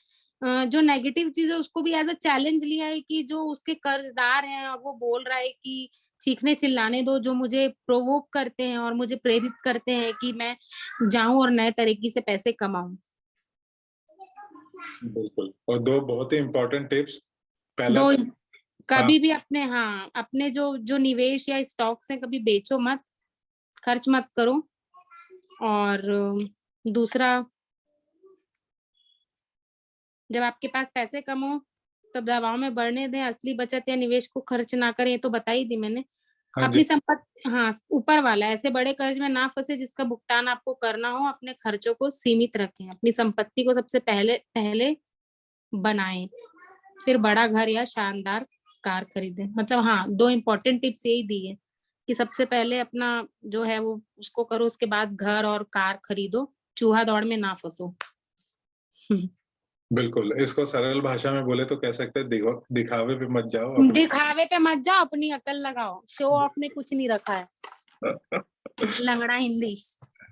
[SPEAKER 8] जो नेगेटिव चीज है उसको भी एज अ चैलेंज लिया है कि जो उसके कर्जदार हैं और वो बोल रहा है कि चीखने चिल्लाने दो, जो मुझे प्रोवोक करते हैं और मुझे प्रेरित करते हैं कि मैं जाऊं और नए तरीके से पैसे कमाऊं।
[SPEAKER 1] बिल्कुल। और दो बहुत ही इम्पोर्टेंट टिप्स। पहला
[SPEAKER 8] दो,
[SPEAKER 1] तो
[SPEAKER 8] कभी भी अपने अपने जो जो निवेश या स्टॉक्स है कभी बेचो मत, खर्च मत करो। और दूसरा, जब आपके पास पैसे कम हो तब दबाव में बढ़ने दें, असली बचत या निवेश को खर्च ना करें, ये तो बता ही दी मैंने।
[SPEAKER 1] हाँ जी,
[SPEAKER 8] अपनी संपत्ति, ऊपर वाला, ऐसे बड़े कर्ज में ना फंसे जिसका भुगतान आपको करना हो। अपने खर्चों को सीमित रखें, अपनी संपत्ति को सबसे पहले पहले बनाएं, फिर बड़ा घर या शानदार कार खरीदें। मतलब दो इम्पोर्टेंट टिप्स यही दी है कि सबसे पहले अपना जो है वो उसको करो, उसके बाद घर और कार खरीदो, चूहा दौड़ में ना फंसो।
[SPEAKER 1] बिल्कुल। इसको सरल भाषा में बोले तो कह सकते हैं दिखावे पे मत जाओ अपने।
[SPEAKER 8] दिखावे पे मत जाओ, अपनी अकल लगाओ। शो ऑफ में कुछ नहीं रखा है। लंगड़ा हिंदी।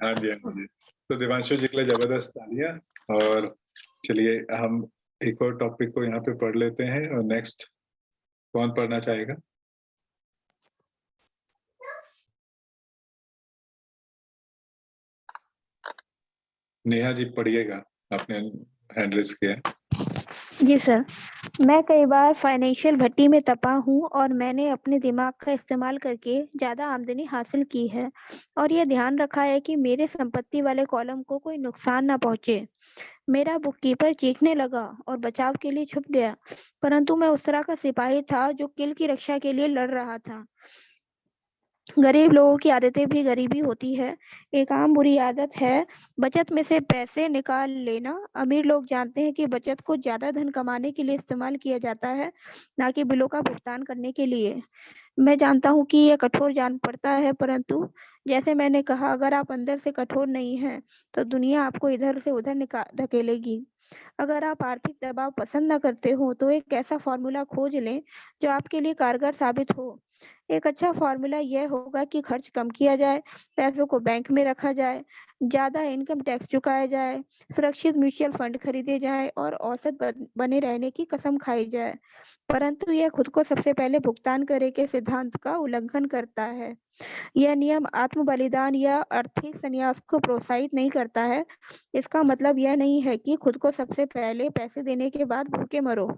[SPEAKER 1] हाँ जी, हाँ जी। तो दिवांशु जी के लिए जबरदस्त तालियां। और चलिए हम एक और टॉपिक को यहाँ पे पढ़ लेते हैं। और नेक्स्ट कौन पढ़ना चाहेगा? नेहा जी पढ़िएगा, आपने हैंड रेस किया है।
[SPEAKER 9] जी सर, मैं कई बार फाइनेंशियल भट्टी में तपा हूँ और मैंने अपने दिमाग का इस्तेमाल करके ज़्यादा आमदनी हासिल की है और ये ध्यान रखा है कि मेरे संपत्ति वाले कॉलम को कोई नुकसान ना पहुँचे। मेरा बुककीपर चीखने लगा और बचाव के लिए छुप गया, परंतु मैं उस तरह का सिपाही था जो किल की रक्षा के लिए लड़ रहा था। गरीब लोगों की आदतें भी गरीबी होती है। एक आम बुरी आदत है बचत में से पैसे निकाल लेना। अमीर लोग जानते हैं कि बचत को ज्यादा धन कमाने के लिए इस्तेमाल किया जाता है, ना कि बिलों का भुगतान करने के लिए। मैं जानता हूँ कि यह कठोर जान पड़ता है, परंतु जैसे मैंने कहा, अगर आप अंदर से कठोर नहीं हैं, तो दुनिया आपको इधर से उधर धकेलेगी। अगर आप आर्थिक दबाव पसंद न करते हो, तो एक ऐसा फॉर्मूला खोज लें जो आपके लिए कारगर साबित हो। एक अच्छा फॉर्मूला यह होगा कि खर्च कम किया जाए, पैसों को बैंक में रखा जाए, ज्यादा इनकम टैक्स चुकाया जाए, सुरक्षित म्यूचुअल फंड खरीदे जाए और औसत बने रहने की कसम खाई जाए। परंतु यह खुद को सबसे पहले भुगतान करे के सिद्धांत का उल्लंघन करता है। यह नियम आत्म बलिदान या आर्थिक संन्यास को प्रोत्साहित नहीं करता है। इसका मतलब यह नहीं है कि खुद को सबसे पहले पैसे देने के बाद भूखे मरो।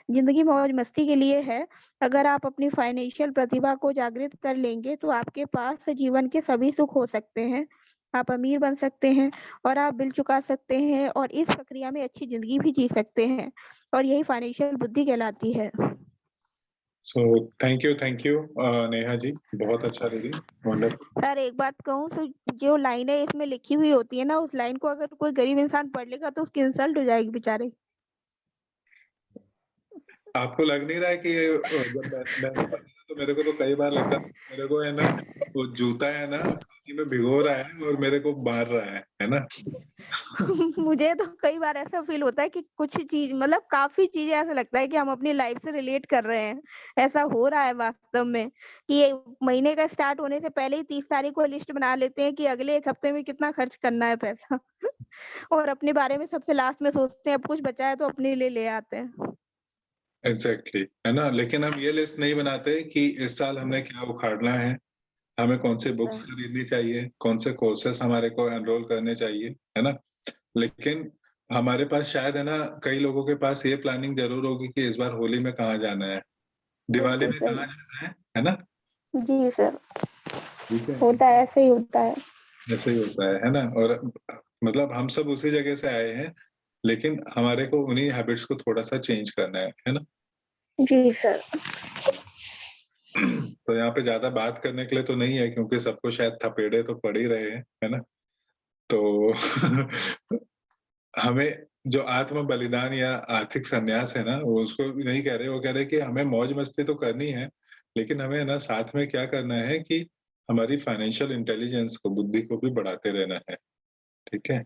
[SPEAKER 9] जिंदगी मौज मस्ती के लिए है। अगर आप अपनी फाइनेंशियल प्रतिभा को जागृत कर लेंगे, तो आपके पास जीवन के सभी सुख हो सकते हैं। आप अमीर बन सकते हैं और आप बिल चुका सकते हैं और इस प्रक्रिया में अच्छी जिंदगी भी जी सकते हैं। और यही फाइनेंशियल बुद्धि कहलाती है।
[SPEAKER 1] सो थैंक यू नेहा जी, बहुत अच्छा दीदी, वंडरफुल।
[SPEAKER 9] सर एक बात कहूँ तो जो लाइनें इसमें लिखी हुई होती है ना, उस लाइन को अगर कोई गरीब इंसान पढ़ लेगा तो उसकी इंसल्ट हो जाएगी बेचारे।
[SPEAKER 1] आपको लग नहीं रहा है कि जब मैंने पढ़ा था तो मेरे को तो कई बार लगता था मेरे को है ना, वो जूता है ना पानी में भिगो रहा है और मेरे को मार रहा है ना।
[SPEAKER 9] मुझे तो कई बार ऐसा फील होता है कि कुछ चीज, मतलब काफी चीजें ऐसा लगता है कि हम अपनी लाइफ से रिलेट कर रहे हैं। ऐसा हो रहा है वास्तव में कि ये महीने का स्टार्ट होने से पहले ही 30 तारीख को लिस्ट बना लेते हैं कि अगले एक हफ्ते में कितना खर्च करना है पैसा। और अपने बारे में सबसे लास्ट में सोचते हैं, अब कुछ बचा है तो अपने लिए ले आते हैं।
[SPEAKER 1] एग्जैक्टली है ना। लेकिन हम ये लिस्ट नहीं बनाते कि इस साल हमें क्या उखाड़ना है, हमें कौन से बुक्स खरीदनी चाहिए, कौन से कोर्सेस हमारे को एनरोल करने चाहिए, है ना। लेकिन हमारे पास शायद है ना, कई लोगों के पास ये प्लानिंग जरूर होगी कि इस बार होली में कहाँ जाना है, दिवाली में
[SPEAKER 9] बिल्कुल
[SPEAKER 1] कहाँ जाना है ना।
[SPEAKER 9] सही। जी सर,
[SPEAKER 1] ठीक है,
[SPEAKER 9] होता है, ऐसे ही होता है।
[SPEAKER 1] ऐसे ही होता है ना। और मतलब हम सब उसी जगह से आए हैं, लेकिन हमारे को उन्हीं हैबिट्स को थोड़ा सा चेंज करना है ना।
[SPEAKER 9] जी सर।
[SPEAKER 1] तो यहाँ पे ज्यादा बात करने के लिए तो नहीं है, क्योंकि सबको शायद थपेड़े तो पड़ ही रहे हैं, है ना। तो हमें जो आत्म बलिदान या आर्थिक संन्यास है ना, वो उसको नहीं कह रहे, वो कह रहे कि हमें मौज मस्ती तो करनी है, लेकिन हमें ना साथ में क्या करना है कि हमारी फाइनेंशियल इंटेलिजेंस को, बुद्धि को भी बढ़ाते रहना है। ठीक है।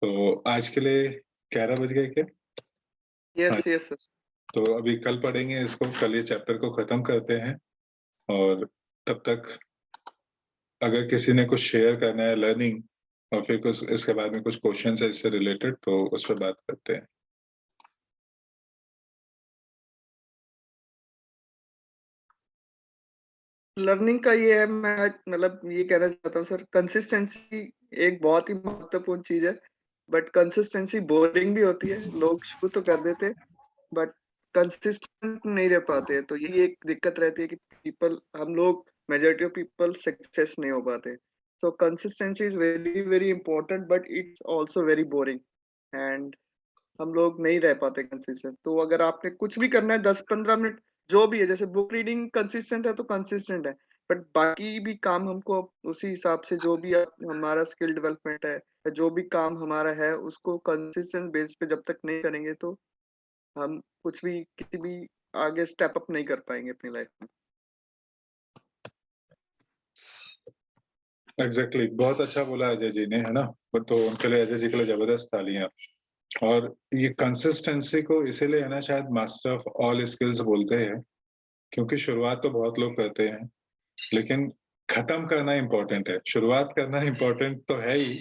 [SPEAKER 1] तो आज के लिए 11 बज गए क्या?
[SPEAKER 2] Yes, yes, sir.
[SPEAKER 1] तो अभी कल पढ़ेंगे इसको, कल ये चैप्टर को खत्म करते हैं। और तब तक अगर किसी ने कुछ शेयर करना है लर्निंग, और फिर कुछ इसके बाद में कुछ क्वेश्चन है इससे रिलेटेड, तो उस पर बात करते हैं।
[SPEAKER 2] लर्निंग का ये है, मैं मतलब ये कहना चाहता हूँ सर, कंसिस्टेंसी एक बहुत ही महत्वपूर्ण चीज है। बट कंसिस्टेंसी बोरिंग भी होती है, लोग शुरू तो कर देते हैं बट कंसिस्टेंट नहीं रह पाते, तो यही एक दिक्कत रहती है कि हम लोग मेजॉरिटी ऑफ पीपल सक्सेस नहीं हो पाते। सो consistency is very very important but it's also very boring, and हम लोग नहीं रह पाते कंसिस्टेंट। तो अगर आपने कुछ भी करना है 10-15 मिनट जो भी है, जैसे बुक रीडिंग कंसिस्टेंट है तो कंसिस्टेंट है, बट बाकी भी काम हमको उसी हिसाब से, जो भी हमारा स्किल डेवलपमेंट है या जो भी काम हमारा है उसको कंसिस्टेंट बेस पे जब तक नहीं करेंगे तो हम कुछ भी किसी भी आगे स्टेप अप नहीं कर पाएंगे अपनी लाइफ में।
[SPEAKER 1] एग्जैक्टली बहुत अच्छा बोला अजय जी ने, है ना। तो उनके लिए, अजय जी के लिए जबरदस्त तालियां। और ये कंसिस्टेंसी को इसीलिए है ना शायद मास्टर ऑफ ऑल स्किल्स बोलते हैं, क्योंकि शुरुआत तो बहुत लोग करते हैं लेकिन खत्म करना इम्पोर्टेंट है। शुरुआत करना इम्पोर्टेंट तो है ही,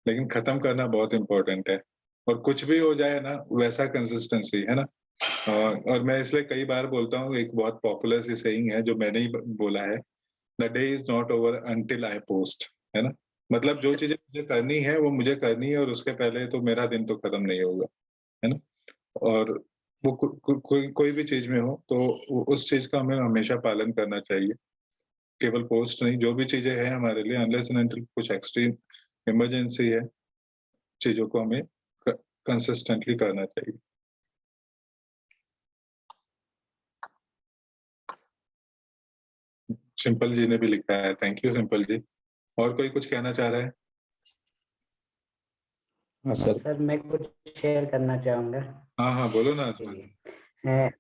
[SPEAKER 1] लेकिन खत्म करना बहुत इम्पोर्टेंट है। और कुछ भी हो जाए ना, वैसा कंसिस्टेंसी, है ना। और मैं इसलिए कई बार बोलता हूँ, एक बहुत पॉपुलर सी सेइंग है जो मैंने ही बोला है, the day is not over until I post, है ना। मतलब जो चीजें मुझे करनी है वो मुझे करनी है, और उसके पहले तो मेरा दिन तो खत्म नहीं होगा, है ना। और वो कोई भी चीज में हो तो उस चीज का हमें हमेशा पालन करना चाहिए। केवल पोस्ट नहीं, जो भी चीजें हैं हमारे लिए, अनलेस एंड अनटिल कुछ एक्सट्रीम इमरजेंसी है, चीजों को हमें कंसिस्टेंटली करना चाहिए। सिंपल जी ने भी लिखा है, थैंक यू सिंपल जी। और कोई कुछ कहना चाह रहा है? हाँ सर।
[SPEAKER 10] सर मैं कुछ शेयर करना चाहूँगा।
[SPEAKER 1] हाँ हाँ बोलो ना।
[SPEAKER 10] है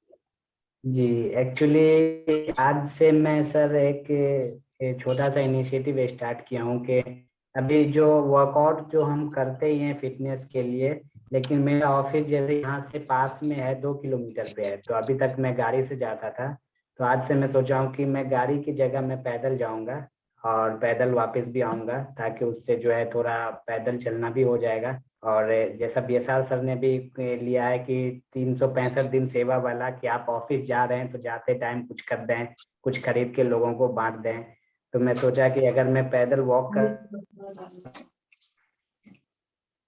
[SPEAKER 10] जी, एक्चुअली आज से मैं सर एक छोटा सा इनिशिएटिव स्टार्ट किया हूँ कि अभी जो वर्कआउट जो हम करते ही हैं फिटनेस के लिए, लेकिन मेरा ऑफिस जैसे यहाँ से पास में है, 2 किलोमीटर पे है, तो अभी तक मैं गाड़ी से जाता था। तो आज से मैं सोचा हूँ कि मैं गाड़ी की जगह मैं पैदल जाऊँगा और पैदल वापस भी आऊँगा, ताकि उससे जो है थोड़ा पैदल चलना भी हो जाएगा। और जैसा बीएसआर सर ने भी लिया है कि 365 दिन सेवा वाला, कि आप ऑफिस जा रहे हैं तो जाते टाइम कुछ कर दें, कुछ खरीद के लोगों को बांट दें। तो मैं सोचा कि अगर मैं पैदल वॉक कर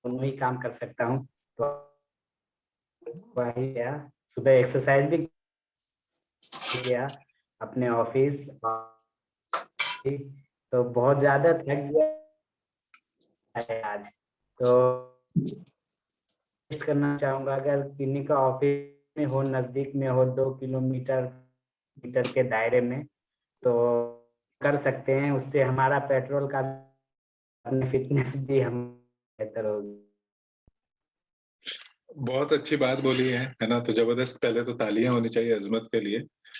[SPEAKER 10] दोनों ही काम कर सकता हूँ, तो वही गया, सुबह एक्सरसाइज भी किया अपने ऑफिस। तो बहुत ज्यादा थक गया है आज, तो करना चाहूंगा, अगर किन्हीं का ऑफिस में हो, नजदीक में हो, 2 किलोमीटर के दायरे में, तो कर सकते हैं। उससे हमारा पेट्रोल का, अपनी फिटनेस भी हम बेहतर होगी।
[SPEAKER 1] बहुत अच्छी बात बोली है ना। तो जबरदस्त, पहले तो तालियां होनी चाहिए अजमत के लिए।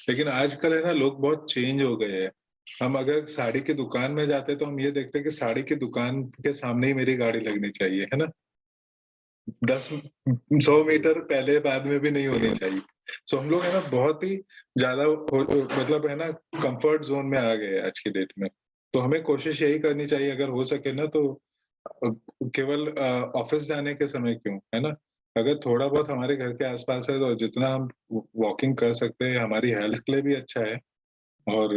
[SPEAKER 1] लेकिन आजकल है ना, लोग बहुत चेंज हो गए हैं। हम अगर साड़ी की दुकान में जाते तो हम ये देखते कि साड़ी की दुकान के सामने ही मेरी गाड़ी लगनी चाहिए, है ना। 100 मीटर पहले बाद में भी नहीं होनी चाहिए। सो हम लोग है ना बहुत ही ज्यादा मतलब है ना कंफर्ट जोन में आ गए आज की डेट में। तो हमें कोशिश यही करनी चाहिए, अगर हो सके ना तो केवल ऑफिस जाने के समय क्यों, है ना। अगर थोड़ा बहुत हमारे घर के आसपास है तो जितना हम वॉकिंग कर सकते हैं, हमारी हेल्थ के लिए भी अच्छा है। और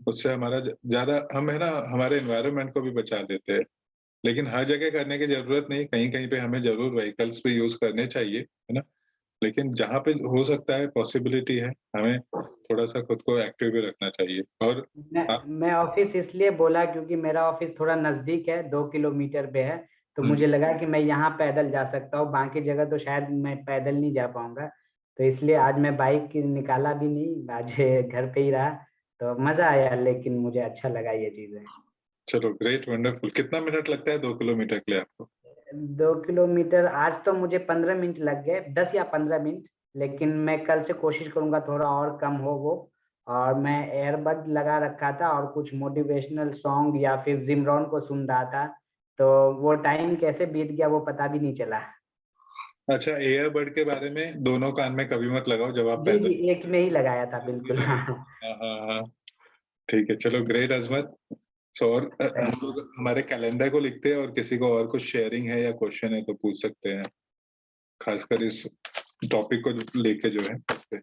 [SPEAKER 1] उससे हमारा ज्यादा, हम है ना हमारे एनवायरनमेंट को भी बचा देते हैं। लेकिन हर जगह करने की जरूरत नहीं, कहीं कहीं पे हमें जरूर व्हीकल्स भी यूज करने चाहिए, है ना। लेकिन जहाँ पे हो सकता है, पॉसिबिलिटी है, हमें थोड़ा सा खुद को एक्टिव भी रखना चाहिए। और
[SPEAKER 10] मैं ऑफिस इसलिए बोला क्योंकि मेरा ऑफिस थोड़ा नजदीक है, 2 किलोमीटर पे है, तो मुझे लगा कि मैं यहाँ पैदल जा सकता हूँ, बाकी जगह तो शायद मैं पैदल नहीं जा पाऊंगा। तो इसलिए आज मैं बाइक निकाला भी नहीं, आज घर पे ही रहा। तो मजा आया, लेकिन मुझे अच्छा लगा ये चीजें।
[SPEAKER 1] चलो ग्रेट, वंडरफुल। कितना मिनट लगता है 2 किलोमीटर के लिए आपको?
[SPEAKER 10] 2 किलोमीटर आज तो मुझे 15 मिनट लग गए, 10 या 15 मिनट, लेकिन मैं कल से कोशिश करूंगा थोड़ा और कम हो वो। और मैं एयरबड लगा रखा था और कुछ मोटिवेशनल सॉन्ग या फिर जिमरॉन को सुन रहा था, तो वो टाइम कैसे बीत गया वो पता भी नहीं चला।
[SPEAKER 1] अच्छा, एयरबड के बारे में दोनों कान में कभी मत लगाओ जब आप
[SPEAKER 10] जी
[SPEAKER 1] पैदल।
[SPEAKER 10] जी, एक में ही लगाया था बिल्कुल।
[SPEAKER 1] हाँ हाँ हाँ, ठीक है, चलो ग्रेट अजमत। सो और हम लोग हमारे कैलेंडर को लिखते हैं, और किसी को और कुछ शेयरिंग है या क्वेश्चन है तो पूछ सकते हैं, खासकर इस टॉपिक को लेके जो है उस पे।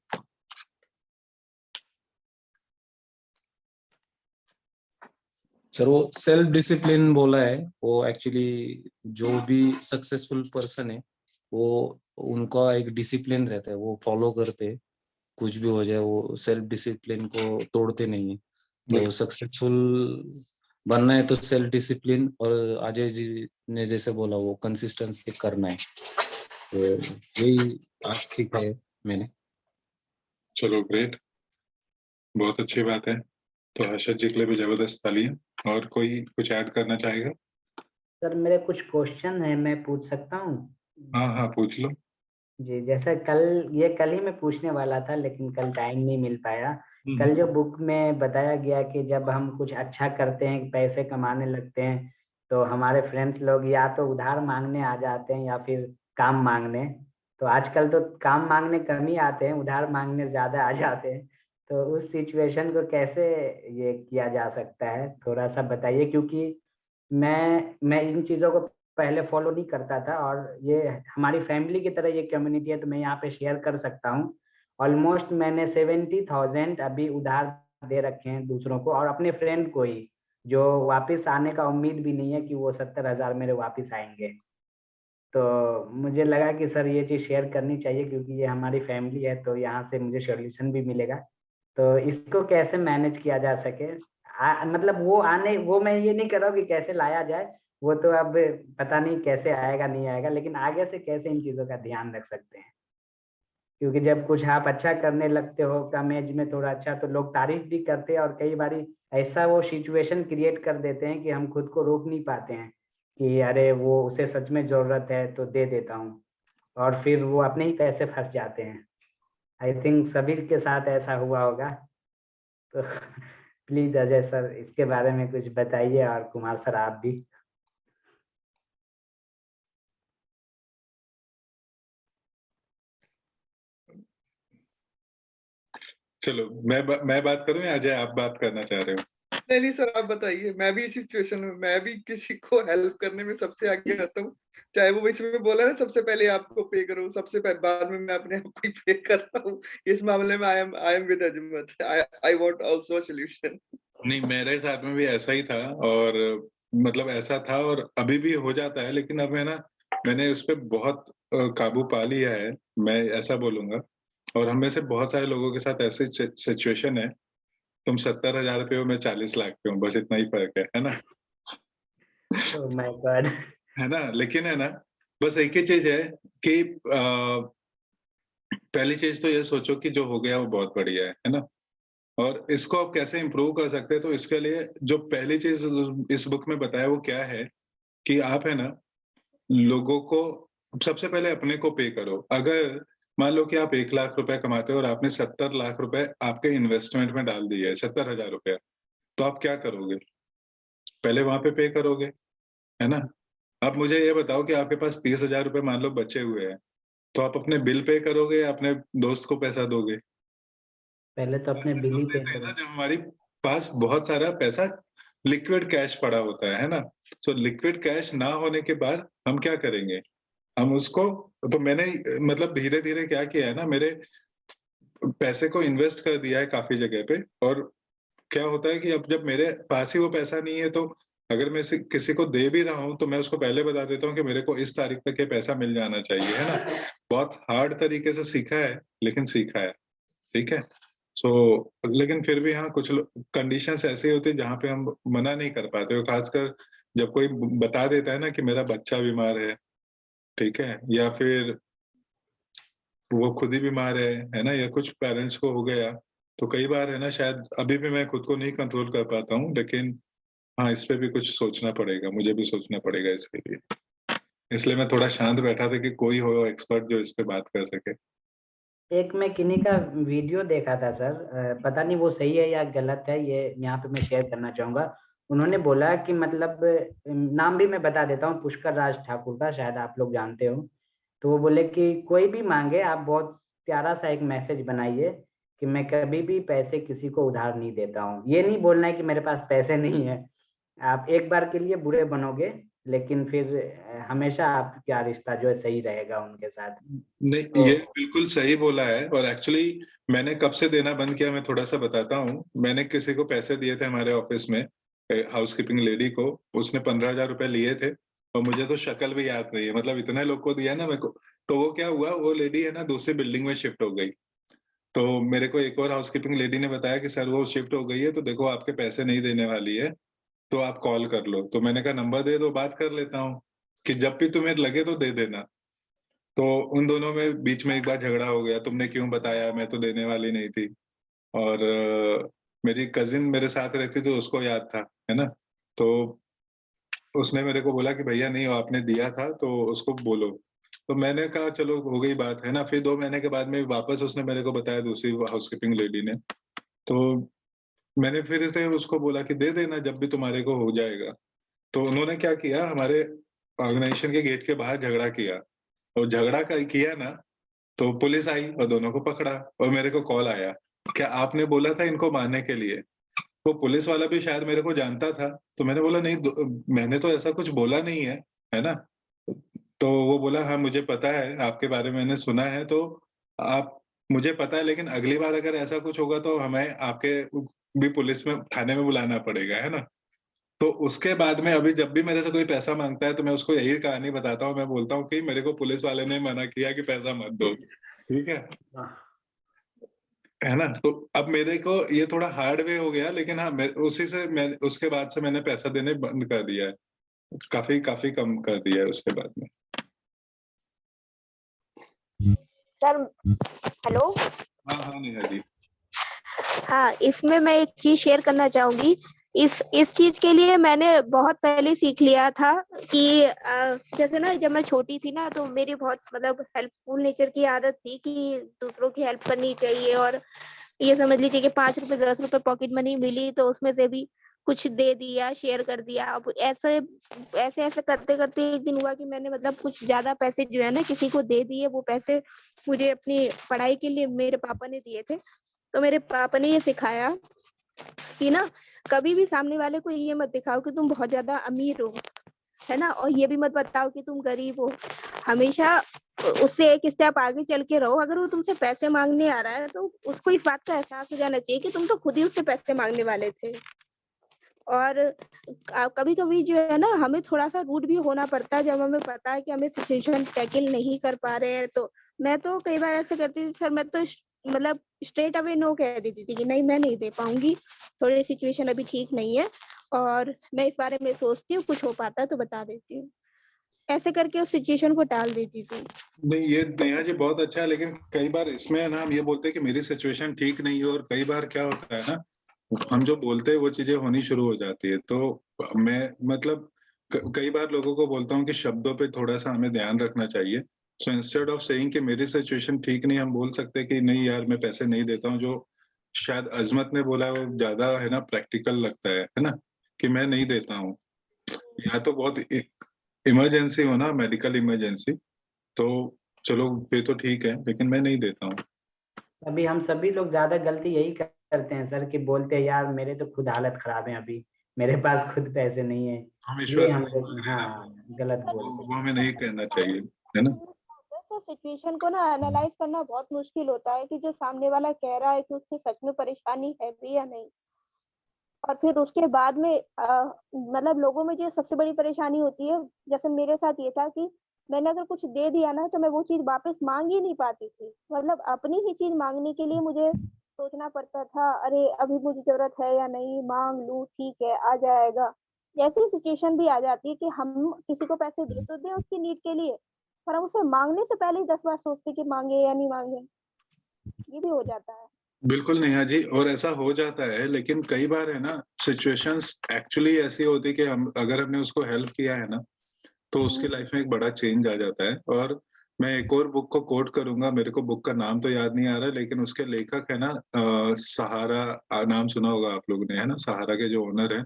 [SPEAKER 11] सर वो सेल्फ डिसिप्लिन बोला है, वो एक्चुअली जो भी सक्सेसफुल पर्सन है वो उनका एक डिसिप्लिन रहता है, वो फॉलो करते हैं, कुछ भी हो जाए वो सेल्फ डिसिप्लिन को तोड़ते नहीं है। तो सक्सेसफुल बनना है तो सेल्फ डिसिप्लिन, और अजय जी ने जैसे बोला वो कंसिस्टेंसी करना है, तो यही आज सीखा है मैंने।
[SPEAKER 1] चलो ग्रेट, बहुत अच्छी बात है। तो हर्षद जी के लिए भी जबरदस्त तालियां। और कोई कुछ ऐड करना चाहेगा?
[SPEAKER 10] सर मेरे कुछ क्वेश्चन है, मैं पूछ सकता हूँ?
[SPEAKER 1] हाँ हाँ, पूछ लो।
[SPEAKER 10] जी, जैसा कल ही मैं पूछने वाला था लेकिन कल टाइम नहीं मिल पाया। कल जो बुक में बताया गया कि जब हम कुछ अच्छा करते हैं, पैसे कमाने लगते हैं, तो हमारे फ्रेंड्स लोग या तो उधार मांगने आ जाते हैं या फिर काम मांगने। तो आजकल तो काम मांगने कम ही आते हैं, उधार मांगने ज्यादा आ जाते हैं। तो उस सिचुएशन को कैसे ये किया जा सकता है, थोड़ा सा बताइए, क्योंकि मैं इन चीजों को पहले फॉलो नहीं करता था, और ये हमारी फैमिली की तरह ये कम्युनिटी है, तो मैं यहाँ पे शेयर कर सकता हूँ। ऑलमोस्ट मैंने 70,000 अभी उधार दे रखे हैं दूसरों को, और अपने फ्रेंड को ही, जो वापस आने का उम्मीद भी नहीं है कि वो 70,000 मेरे वापस आएंगे। तो मुझे लगा कि सर ये चीज़ शेयर करनी चाहिए, क्योंकि ये हमारी फैमिली है, तो यहाँ से मुझे सोल्यूशन भी मिलेगा। तो इसको कैसे मैनेज किया जा सके, मतलब वो मैं ये नहीं कर रहा हूँ कि कैसे लाया जाए, वो तो अब पता नहीं कैसे आएगा नहीं आएगा, लेकिन आगे से कैसे इन चीज़ों का ध्यान रख सकते हैं, क्योंकि जब कुछ आप अच्छा करने लगते हो कम एज में थोड़ा अच्छा, तो लोग तारीफ भी करते हैं, और कई बारी ऐसा वो सिचुएशन क्रिएट कर देते हैं कि हम खुद को रोक नहीं पाते हैं कि अरे वो उसे सच में जरूरत है तो दे देता हूँ, और फिर वो अपने ही पैसे फंस जाते हैं। आई थिंक सभी के साथ ऐसा हुआ होगा। तो प्लीज अजय सर इसके बारे में कुछ बताइए, और कुमार सर आप भी।
[SPEAKER 1] चलो मैं बात करूं या अजय आप बात करना चाह रहे हो?
[SPEAKER 2] नहीं सर, आप बताइए। मैं भी इस सिचुएशन में, मैं भी किसी को हेल्प करने में सबसे आगे रहता हूँ, चाहे वो इसमें बोला ना सबसे पहले आपको पे करो, सबसे पहले बाद में मैं अपने आप को ही पे करता हूँ। इस मामले में I am with Azmat. I want also a solution.
[SPEAKER 1] नहीं, मेरे साथ में भी ऐसा ही था, और मतलब ऐसा था और अभी भी हो जाता है, लेकिन अब है ना, मैंने उस पर बहुत काबू पा लिया है, मैं ऐसा बोलूंगा। और हम में से बहुत सारे लोगों के साथ ऐसी सिचुएशन है, तुम 70,000 रुपये हो, मैं 40 लाख पे हूँ, बस इतना ही फर्क है ना?
[SPEAKER 10] Oh my God.
[SPEAKER 1] है ना? लेकिन है ना, बस एक ही चीज है कि पहली चीज तो ये सोचो कि जो हो गया वो बहुत बढ़िया है ना? और इसको आप कैसे इम्प्रूव कर सकते हैं, तो इसके लिए जो पहली चीज इस बुक में बताया वो क्या है कि आप है ना, लोगों को सबसे पहले अपने को पे करो। अगर मान लो कि आप 1 लाख रुपए कमाते हो और आपने 70 लाख रुपए आपके इन्वेस्टमेंट में डाल दिए है, 70,000 रुपया, तो आप क्या करोगे? पहले वहां पे करोगे, है ना? अब मुझे ये बताओ कि आपके पास 30,000 रुपए मान लो बचे हुए हैं, तो आप अपने बिल पे करोगे या अपने दोस्त को पैसा दोगे?
[SPEAKER 10] पहले तो अपने बिल ही पे
[SPEAKER 1] देते हैं ना,
[SPEAKER 10] करो।
[SPEAKER 1] जब हमारी पास बहुत सारा पैसा लिक्विड कैश पड़ा होता है ना? तो लिक्विड कैश ना होने के बाद हम क्या करेंगे? हम उसको, तो मैंने मतलब धीरे धीरे क्या किया है ना, मेरे पैसे को इन्वेस्ट कर दिया है काफी जगह पे। और क्या होता है कि अब जब मेरे पास ही वो पैसा नहीं है, तो अगर मैं किसी को दे भी रहा हूँ तो मैं उसको पहले बता देता हूँ कि मेरे को इस तारीख तक ये पैसा मिल जाना चाहिए, है ना? बहुत हार्ड तरीके से सीखा है, लेकिन सीखा है, ठीक है। सो लेकिन फिर भी हाँ, कुछ कंडीशंस ऐसी होती है जहाँ पे हम मना नहीं कर पाते हो, खासकर जब कोई बता देता है ना कि मेरा बच्चा बीमार है, ठीक है, या फिर वो खुद ही बीमार है ना, या कुछ पेरेंट्स को हो गया, तो कई बार है ना, शायद अभी भी मैं खुद को नहीं कंट्रोल कर पाता हूँ, लेकिन हाँ, इस पे भी कुछ सोचना पड़ेगा, मुझे भी सोचना पड़ेगा इसके लिए। इसलिए मैं थोड़ा शांत बैठा था कि कोई हो एक्सपर्ट जो इस पे बात कर सके।
[SPEAKER 10] एक मैं किन्हीं का वीडियो देखा था सर, पता नहीं वो सही है या गलत है, ये यहाँ पे मैं शेयर करना चाहूंगा। उन्होंने बोला कि मतलब नाम भी मैं बता देता हूँ, पुष्कर राज ठाकुर का, शायद आप लोग जानते हो। तो वो बोले कि कोई भी मांगे आप बहुत प्यारा सा एक मैसेज बनाइए कि मैं कभी भी पैसे किसी को उधार नहीं देता हूँ। ये नहीं बोलना है कि मेरे पास पैसे नहीं है, आप एक बार के लिए बुरे बनोगे लेकिन फिर हमेशा आपका रिश्ता जो है सही रहेगा उनके साथ।
[SPEAKER 1] नहीं,
[SPEAKER 10] तो
[SPEAKER 1] ये बिल्कुल सही बोला है। और एक्चुअली मैंने कब से देना बंद किया, मैं थोड़ा सा बताता हूँ। मैंने किसी को पैसे दिए थे हमारे ऑफिस में, हाउसकीपिंग लेडी को। उसने 15,000 रुपए लिए थे और मुझे तो शक्ल भी याद नहीं है, मतलब इतने लोग को दिया ना मेरे को। तो वो क्या हुआ, वो लेडी है ना दूसरी बिल्डिंग में शिफ्ट हो गई। तो मेरे को एक और हाउसकीपिंग लेडी ने बताया कि सर वो शिफ्ट हो गई है, तो देखो आपके पैसे नहीं देने वाली है, तो आप कॉल कर लो। तो मैंने कहा नंबर दे दो, बात कर लेता हूँ कि जब भी तुम्हें लगे तो दे देना। तो उन दोनों में बीच में एक बार झगड़ा हो गया, तुमने क्यों बताया, मैं तो देने वाली नहीं थी। और मेरी कजिन मेरे साथ रहती थी, उसको याद था, है ना। तो उसने मेरे को बोला कि भैया नहीं, आपने दिया था तो उसको बोलो। तो मैंने कहा चलो हो गई बात, है ना। फिर 2 महीने के बाद में वापस उसने मेरे को बताया, दूसरी हाउसकीपिंग लेडी ने। तो मैंने फिर से उसको बोला कि दे देना जब भी तुम्हारे को हो जाएगा। तो उन्होंने क्या किया, हमारे ऑर्गेनाइजेशन के गेट के बाहर झगड़ा किया। और झगड़ा किया ना, तो पुलिस आई और दोनों को पकड़ा। और मेरे को कॉल आया, क्या आपने बोला था इनको मारने के लिए। वो पुलिस वाला भी शायद मेरे को जानता था। तो मैंने बोला नहीं, मैंने तो ऐसा कुछ बोला नहीं है ना। तो वो बोला हाँ मुझे पता है, आपके बारे में मैंने सुना है, तो आप, मुझे पता है, लेकिन अगली बार अगर ऐसा कुछ होगा तो हमें आपके भी पुलिस में, थाने में बुलाना पड़ेगा, है ना। तो उसके बाद में अभी जब भी मेरे से कोई पैसा मांगता है तो मैं उसको यही कहानी बताता हूँ। मैं बोलता हूँ कि मेरे को पुलिस वाले ने मना किया कि पैसा मत दो, ठीक है ना। तो अब मेरे को ये थोड़ा हार्ड वे हो गया, लेकिन हाँ उसी से मैं उसके बाद से मैंने पैसा देने बंद कर दिया है, काफी काफी कम कर दिया है उसके बाद में।
[SPEAKER 9] Sir hello.
[SPEAKER 1] हाँ नेहा जी।
[SPEAKER 9] हाँ, इसमें मैं एक चीज शेयर करना चाहूंगी। इस चीज के लिए मैंने बहुत पहले सीख लिया था कि जैसे ना जब मैं छोटी थी ना, तो मेरी बहुत मतलब हेल्पफुल नेचर की आदत थी कि दूसरों की हेल्प करनी चाहिए। और ये समझ लीजिए कि 5 रुपए 10 रुपए पॉकेट मनी मिली तो उसमें से भी कुछ दे दिया, शेयर कर दिया। अब ऐसे ऐसे ऐसे करते करते एक दिन हुआ कि मैंने मतलब कुछ ज्यादा पैसे जो है ना किसी को दे दिए। वो पैसे मुझे अपनी पढ़ाई के लिए मेरे पापा ने दिए थे। तो मेरे पापा ने ये सिखाया कि ना कभी भी सामने वाले को ये मत दिखाओ कि तुम बहुत ज्यादा अमीर हो, है ना, और ये भी मत बताओ कि तुम गरीब हो। हमेशा उससे एक स्टेप आगे चल के रहो। अगर वो तुमसे पैसे मांगने आ रहा है तो उसको इस बात का एहसास हो जाना चाहिए कि तुम तो खुद ही उससे पैसे मांगने वाले थे। और कभी कभी जो है ना हमें थोड़ा सा रूड भी होना पड़ता है जब हमें पता है कि हमें सिचुएशन टैकल नहीं कर पा रहे हैं। तो मैं तो कई बार ऐसे करती थी सर, मैं तो मतलब स्ट्रेट अवे नो कह देती थी कि नहीं मैं नहीं दे पाऊंगी, थोड़ी सिचुएशन अभी ठीक नहीं है और मैं इस बारे में सोचती हूँ, कुछ हो पाता है तो बता देती हूँ। ऐसे करके उस सिचुएशन को टाल देती थी।
[SPEAKER 1] नहीं ये नेहा जी बहुत अच्छा है, लेकिन कई बार इसमें ना हम ये बोलते हैं कि मेरी सिचुएशन ठीक नहीं है, और कई बार क्या होता है ना, हम जो बोलते हैं वो चीजें होनी शुरू हो जाती है। तो मैं मतलब कई बार लोगों को बोलता हूँ कि शब्दों पे थोड़ा सा हमें ध्यान रखना चाहिए। सो इंस्टेड ऑफ सेइंग कि मेरी सिचुएशन ठीक नहीं, हम बोल सकते हैं कि नहीं यार मैं पैसे नहीं देता हूँ। जो शायद अजमत ने बोला वो ज्यादा है ना प्रैक्टिकल लगता है ना, कि मैं नहीं देता हूँ। या तो बहुत इमरजेंसी हो ना, मेडिकल इमरजेंसी, तो चलो फिर तो ठीक है, लेकिन मैं नहीं देता हूँ।
[SPEAKER 10] अभी हम सभी लोग ज्यादा गलती यही करते हैं सर कि बोलते हैं यार मेरे तो खुद हालत खराब है, अभी मेरे पास खुद पैसे नहीं है,
[SPEAKER 1] हम
[SPEAKER 10] ये
[SPEAKER 1] विश्वास
[SPEAKER 10] हम
[SPEAKER 1] नहीं
[SPEAKER 10] लोग
[SPEAKER 1] करें ना,
[SPEAKER 10] हाँ गलत बोलते
[SPEAKER 1] वो
[SPEAKER 10] हैं।
[SPEAKER 1] हमें नहीं कहना चाहिए, है ना।
[SPEAKER 9] सिचुएशन को ना एनालाइज करना बहुत मुश्किल होता है कि जो सामने वाला कह रहा है कि उसकी सच में परेशानी है भी या नहीं। और फिर उसके बाद में मतलब लोगों में जो सबसे बड़ी परेशानी होती है, जैसे मेरे साथ ये था कि मैंने अगर कुछ दे दिया ना तो मैं वो चीज वापस मांग ही नहीं पाती थी। मतलब अपनी ही चीज मांगने के लिए मुझे सोचना पड़ता था, अरे अभी मुझे जरूरत है या नहीं, मांग लूं ठीक है आ जाएगा। ऐसी सिचुएशन भी आ जाती है कि हम किसी को पैसे दे तो दे उसकी नीड के लिए, पर हम उसे मांगने से पहले ही 10 बार सोचते कि मांगे या नहीं मांगे। ये भी हो जाता है।
[SPEAKER 1] बिल्कुल नेहा जी, और ऐसा हो जाता है, लेकिन कई बार है ना सिचुएशंस एक्चुअली ऐसी होती कि हम अगर हमने उसको हेल्प किया है ना, तो उसकी लाइफ में एक बड़ा चेंज आ जाता है। और मैं एक और बुक को कोट करूंगा, मेरे को बुक का नाम तो याद नहीं आ रहा, लेकिन उसके लेखक है ना सहारा, नाम सुना होगा आप लोगों ने, है ना, सहारा के जो ओनर है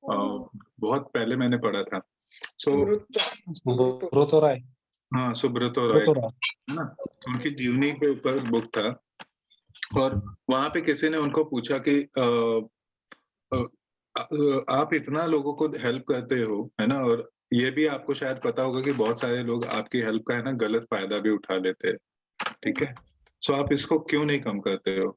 [SPEAKER 1] बहुत पहले मैंने पढ़ा था। सो
[SPEAKER 11] सुब्रतो राय
[SPEAKER 1] हाँ, सुब्रतो रॉय
[SPEAKER 11] सुब्रतो राय
[SPEAKER 1] है ना, तो उनकी जीवनी के ऊपर बुक था और वहां पे किसी ने उनको पूछा कि आप इतना लोगों को हेल्प करते हो, है ना, और ये भी आपको शायद पता होगा कि बहुत सारे लोग आपकी हेल्प का, है ना, गलत फायदा भी उठा लेते हैं, ठीक है, सो आप इसको क्यों नहीं कम करते हो?